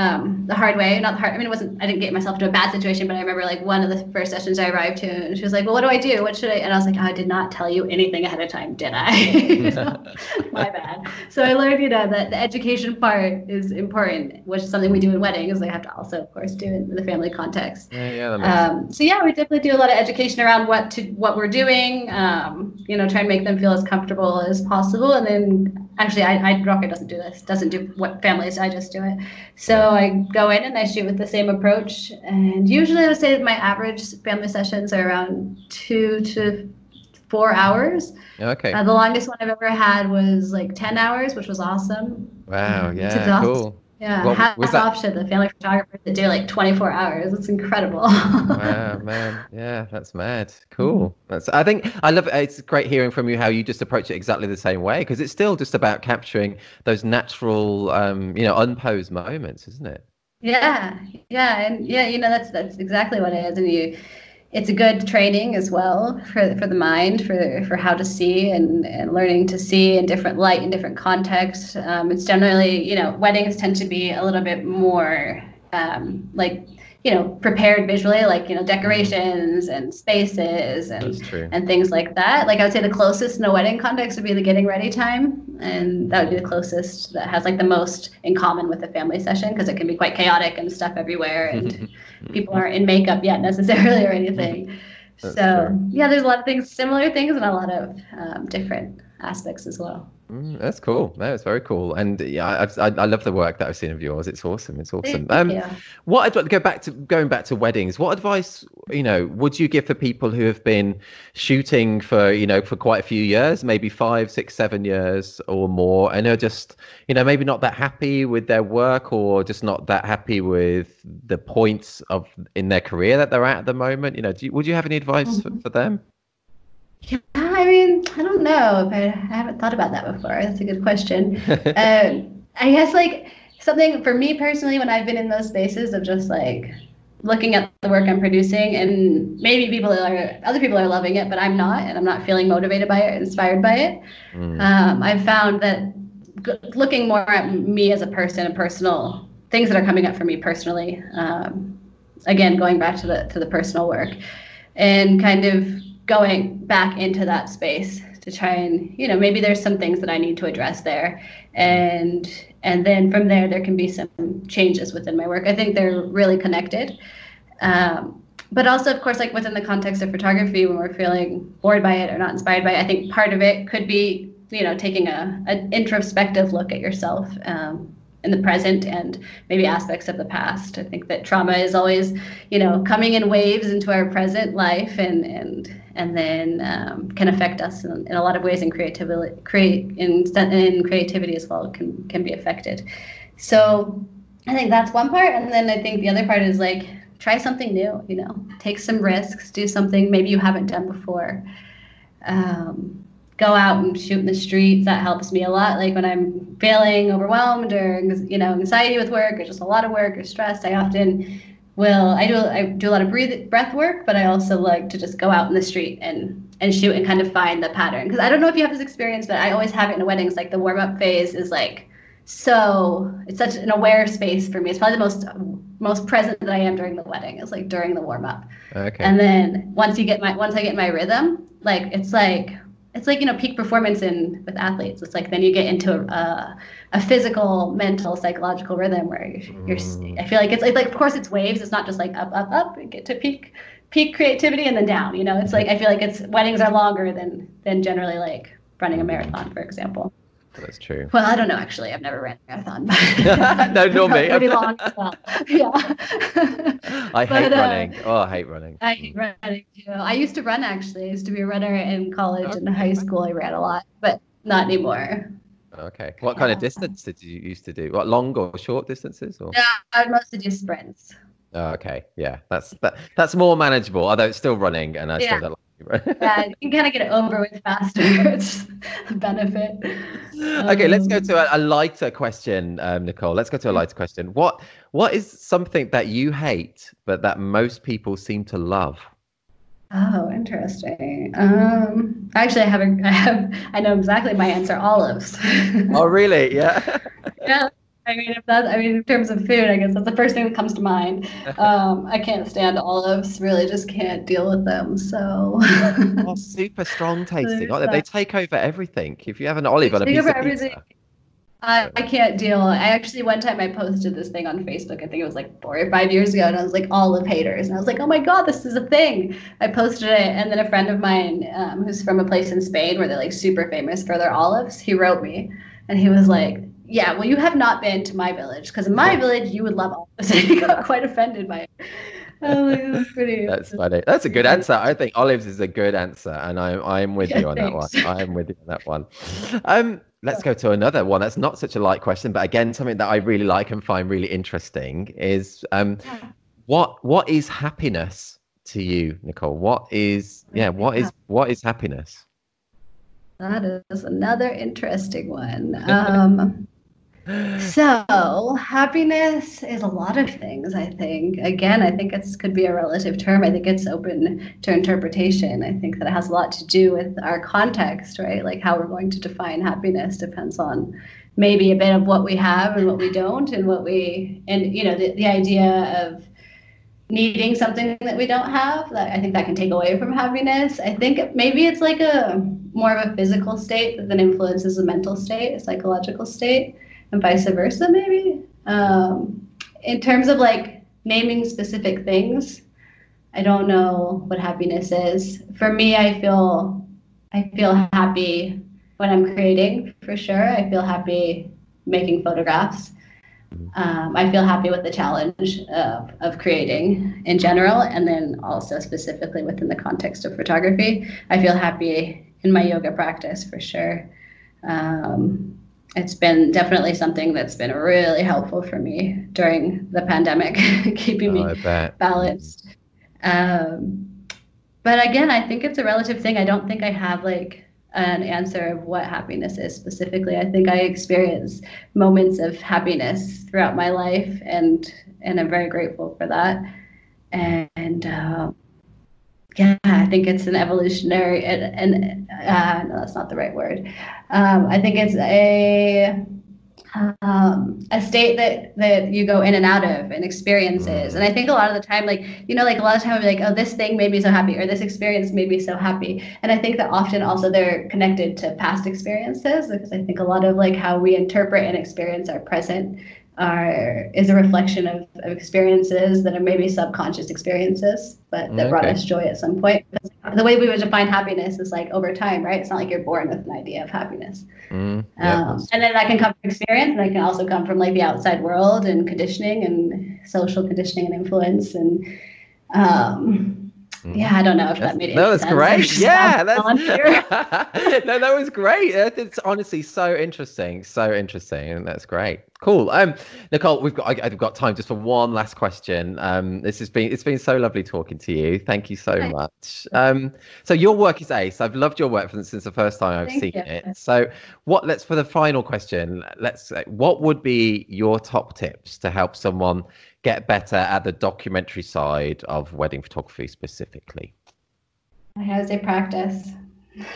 the hard way. Not the hard. I mean, I didn't get myself into a bad situation, but I remember one of the first sessions I arrived to, and she was like, "Well, what do I do? What should I?" And I was like, "I did not tell you anything ahead of time, did I?" My bad. So I learned, that the education part is important, which is something we do in weddings. I have to also, of course, do in the family context. Yeah. We definitely do a lot of education around what we're doing. Try and make them feel as comfortable as possible, and then. Actually, Roque doesn't do what families, I just do it. So I go in and I shoot with the same approach. And usually I would say my average family sessions are around 2 to 4 hours. Okay. The longest one I've ever had was 10 hours, which was awesome. Wow, yeah, cool. Yeah, hats off to the family photographers that do 24 hours. It's incredible. Wow, man. Yeah, that's mad. Cool. I think I love it. It's great hearing from you how you just approach it exactly the same way, because it's still just about capturing those natural, unposed moments, isn't it? Yeah. And that's exactly what it is. And it's a good training as well for the mind, for how to see and learning to see in different light, in different contexts. It's generally, weddings tend to be a little bit more prepared visually, decorations and spaces and things like that. I would say the closest in a wedding context would be the getting ready time. And that would be the closest that has the most in common with the family session, because it can be quite chaotic and stuff everywhere and people aren't in makeup yet necessarily or anything. There's a lot of similar things, and a lot of different aspects as well. That's cool. No, it's very cool. And I love the work that I've seen of yours. It's awesome. Going back to weddings, what advice, would you give for people who have been shooting for quite a few years, maybe 5, 6, 7 years or more, and are just, maybe not that happy with their work, or just not that happy with the points in their career that they're at the moment? Would you have any advice for them? Yeah, I mean, I don't know. I haven't thought about that before. That's a good question. I guess something for me personally, when I've been in those spaces of just looking at the work I'm producing, and maybe other people are loving it, but I'm not, and I'm not feeling motivated by it, inspired by it. I've found that looking more at me as a person and personal things that are coming up for me personally, again, going back to the personal work, and kind of going back into that space to try and, you know, maybe there's some things that I need to address there. And then from there can be some changes within my work. I think they're really connected. But also, of course, like within the context of photography, when we're feeling bored by it or not inspired by it, I think part of it could be, you know, taking an introspective look at yourself in the present and maybe aspects of the past. I think that trauma is always, you know, coming in waves into our present life and then can affect us in a lot of ways, and creativity as well can be affected. So I think that's one part. And then I think the other part is like, try something new, you know, take some risks, do something maybe you haven't done before. Go out and shoot in the streets. That helps me a lot. Like when I'm feeling overwhelmed or, you know, anxiety with work or just a lot of work or stressed, I often I do a lot of breath work, but I also like to just go out in the street and shoot and kind of find the pattern. Because I don't know if you have this experience, but I always have it in weddings. Like the warm-up phase is like, so it's such an aware space for me. It's probably the most present that I am during the wedding. It's like during the warm-up. Okay. And then once I get my rhythm, like it's like, you know, peak performance with athletes. It's like then you get into a physical, mental, psychological rhythm where you're I feel like it's like, of course it's waves. It's not just like up, up, up, and get to peak creativity and then down, you know. It's like I feel like weddings are longer than generally like running a marathon, for example. That's true. Well, I don't know, actually. I've never ran a marathon. No, nor me. Pretty long as well. Yeah. I hate running. I hate running. I hate running too. I used to run, actually. I used to be a runner in college and high school. I ran a lot, but not anymore. Okay. What kind of distance did you used to do? What, long or short distances? Or? Yeah, I'd mostly do sprints. Oh, okay. Yeah, that's more manageable, although it's still running, and I still don't like it. Yeah, you can kind of get it over with faster. It's a benefit. Okay, let's go to a lighter question, Nikhol. Let's go to a lighter question. What is something that you hate, but that most people seem to love? Oh, interesting. Actually, I know exactly my answer. Olives. Oh, really? Yeah. Yeah. I mean, in terms of food, I guess that's the first thing that comes to mind. I can't stand olives. Really, just can't deal with them. So. Oh, super strong tasting. They take over everything. If you have an olive on a piece of pizza. I can't deal. I actually, one time I posted this thing on Facebook. I think it was like 4 or 5 years ago, and I was like, olive haters. And I was like, oh my God, this is a thing. I posted it, and then a friend of mine who's from a place in Spain where they're like super famous for their olives, he wrote me, and he was like, yeah, well, you have not been to my village, because in my village, you would love olives. And he got quite offended by it. That's pretty. That's funny. That's a good answer. I think olives is a good answer, and I'm with you on that one. I'm with you on that one. Let's go to another one. That's not such a light question, but again, something that I really like and find really interesting is what is happiness to you, Nikhol? What is happiness? That is another interesting one. So happiness is a lot of things, I think. Again, I think it could be a relative term. I think it's open to interpretation. I think that it has a lot to do with our context, right? Like how we're going to define happiness depends on maybe a bit of what we have and what we don't, and you know, the idea of needing something that we don't have, that I think that can take away from happiness. I think maybe it's like more of a physical state that then influences the mental state, a psychological state, and vice versa, maybe. In terms of like naming specific things, I don't know what happiness is. For me, I feel happy when I'm creating, for sure. I feel happy making photographs. I feel happy with the challenge of creating in general, and then also specifically within the context of photography. I feel happy in my yoga practice, for sure. It's been definitely something that's been really helpful for me during the pandemic, keeping me balanced. But again, I think it's a relative thing. I don't think I have like an answer of what happiness is specifically. I think I experience moments of happiness throughout my life, and I'm very grateful for that. And yeah, I think it's an evolutionary, no, that's not the right word. I think it's a state that you go in and out of and experiences. And I think a lot of the time, like, like a lot of time I'm like, oh, this thing made me so happy, or this experience made me so happy. And I think that often also they're connected to past experiences, because I think a lot of like how we interpret and experience our present is a reflection of experiences that are maybe subconscious experiences, but that brought us joy at some point. Because the way we would define happiness is like over time, right? It's not like you're born with an idea of happiness. And then that can come from experience, and that can also come from like the outside world and conditioning and social conditioning and influence. And I don't know if that made any sense. No, that's great. Yeah, no, that was great. It's honestly so interesting, and that's great. Cool. Nichol, I've got time just for one last question. It's been so lovely talking to you. Thank you so much. So your work is ace. I've loved your work since the first time I've seen it. So for the final question, what would be your top tips to help someone get better at the documentary side of wedding photography specifically? I would say practice.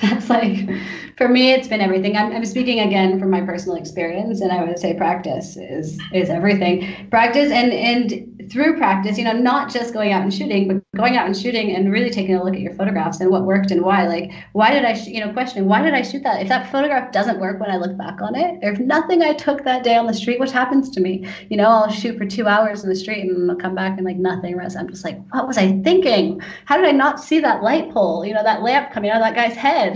That's like, for me, it's been everything. I'm speaking again from my personal experience, and I would say practice is everything. Practice and through practice, not just going out and shooting, but going out and shooting and really taking a look at your photographs and what worked and why. Like, why did I, questioning, why did I shoot that? If that photograph doesn't work when I look back on it, or if nothing I took that day on the street, which happens to me, I'll shoot for 2 hours in the street and I'll come back and like nothing. I'm just like, what was I thinking? How did I not see that light pole, that lamp coming out of that guy's head?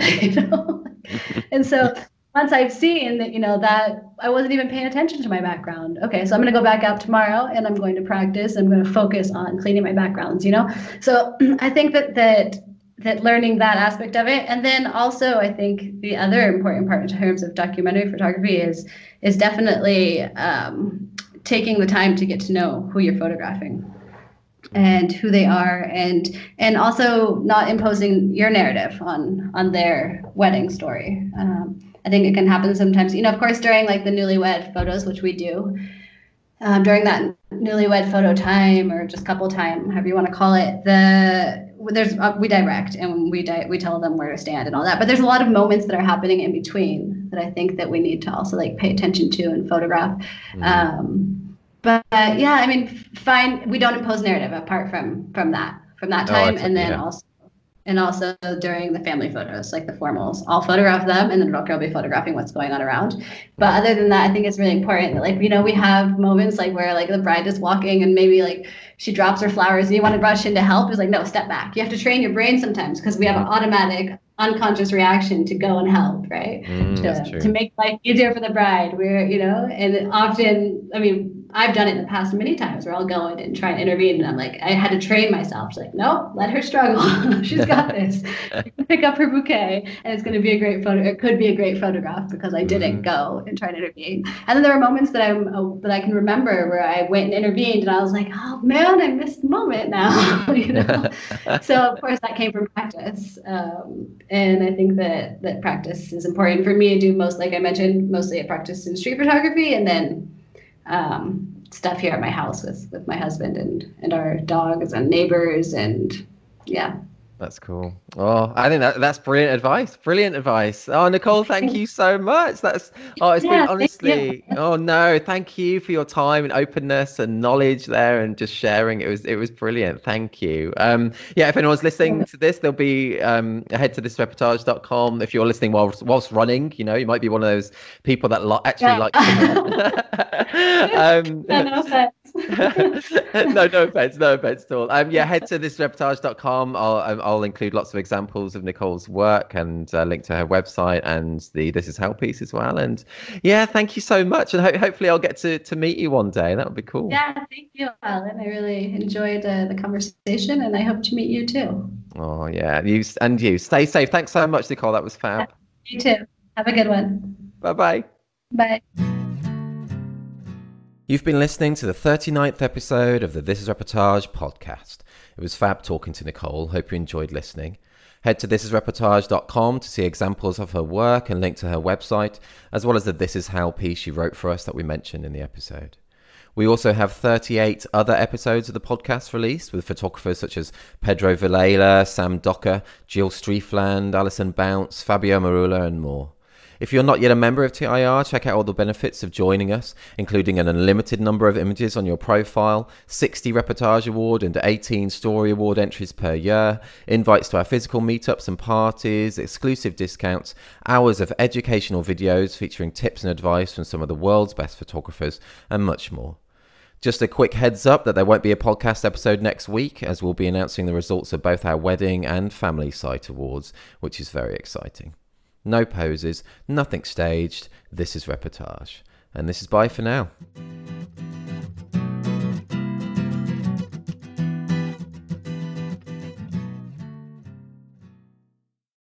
And so once I've seen that, that I wasn't even paying attention to my background. Okay, so I'm going to go back out tomorrow and I'm going to practice. I'm going to focus on cleaning my backgrounds, So I think that learning that aspect of it. And then also I think the other important part in terms of documentary photography is definitely taking the time to get to know who you're photographing and who they are, and also not imposing your narrative on their wedding story. I think it can happen sometimes, of course, during like the newlywed photos, which we do, during that newlywed photo time or just couple time, however you want to call it, we direct and we tell them where to stand and all that. But there's a lot of moments that are happening in between that I think that we need to also like pay attention to and photograph. But yeah, I mean, we don't impose narrative apart from that time, and then also during the family photos, like the formals, I'll photograph them, and then Rocker will be photographing what's going on around. But other than that, I think it's really important that like we have moments like where like the bride is walking and maybe like she drops her flowers and you want to rush in to help. It's like, no, step back. You have to train your brain sometimes, because we have an automatic unconscious reaction to go and help, right? To make life easier for the bride. And often, I mean, I've done it in the past many times where I'll go in and try and intervene, and I'm like, I had to train myself. She's like, no, let her struggle. She's got this. You can pick up her bouquet, and it's going to be a great photo. It could be a great photograph because I didn't go and try to intervene. And then there are moments that I can remember where I went and intervened, and I was like, oh man, I missed the moment now. So of course that came from practice, and I think that practice is important for me to do. Like I mentioned, mostly I practice in street photography, and then stuff here at my house with my husband and our dogs and neighbors, and yeah. That's cool. Oh, I think that's brilliant advice. Oh, Nichol, thank you so much. It's been honestly, thank you for your time and openness and knowledge there and just sharing. It was brilliant. Thank you. If anyone's listening to this, they'll be head to thisreportage.com. If you're listening whilst running, you might be one of those people that like no offense at all. Head to thisreportage.com. I'll include lots of examples of Nichol's work and link to her website and the This Is How piece as well. And thank you so much. And hopefully I'll get to meet you one day. That would be cool. Yeah, thank you, Alan. I really enjoyed the conversation, and I hope to meet you too. Oh yeah, you stay safe. Thanks so much, Nichol. That was fab. You too. Have a good one. Bye-bye. Bye. You've been listening to the 39th episode of the This Is Reportage podcast. It was fab talking to Nichol. Hope you enjoyed listening. Head to thisisreportage.com to see examples of her work and link to her website, as well as the This Is How piece she wrote for us that we mentioned in the episode. We also have 38 other episodes of the podcast released with photographers such as Pedro Villela, Sam Docker, Jill Streefland, Alison Bounce, Fabio Marula, and more. If you're not yet a member of TIR, check out all the benefits of joining us, including an unlimited number of images on your profile, 60 Reportage Award and 18 Story Award entries per year, invites to our physical meetups and parties, exclusive discounts, hours of educational videos featuring tips and advice from some of the world's best photographers, and much more. Just a quick heads up that there won't be a podcast episode next week, as we'll be announcing the results of both our wedding and family site awards, which is very exciting. No poses, nothing staged. This is Reportage. And this is bye for now.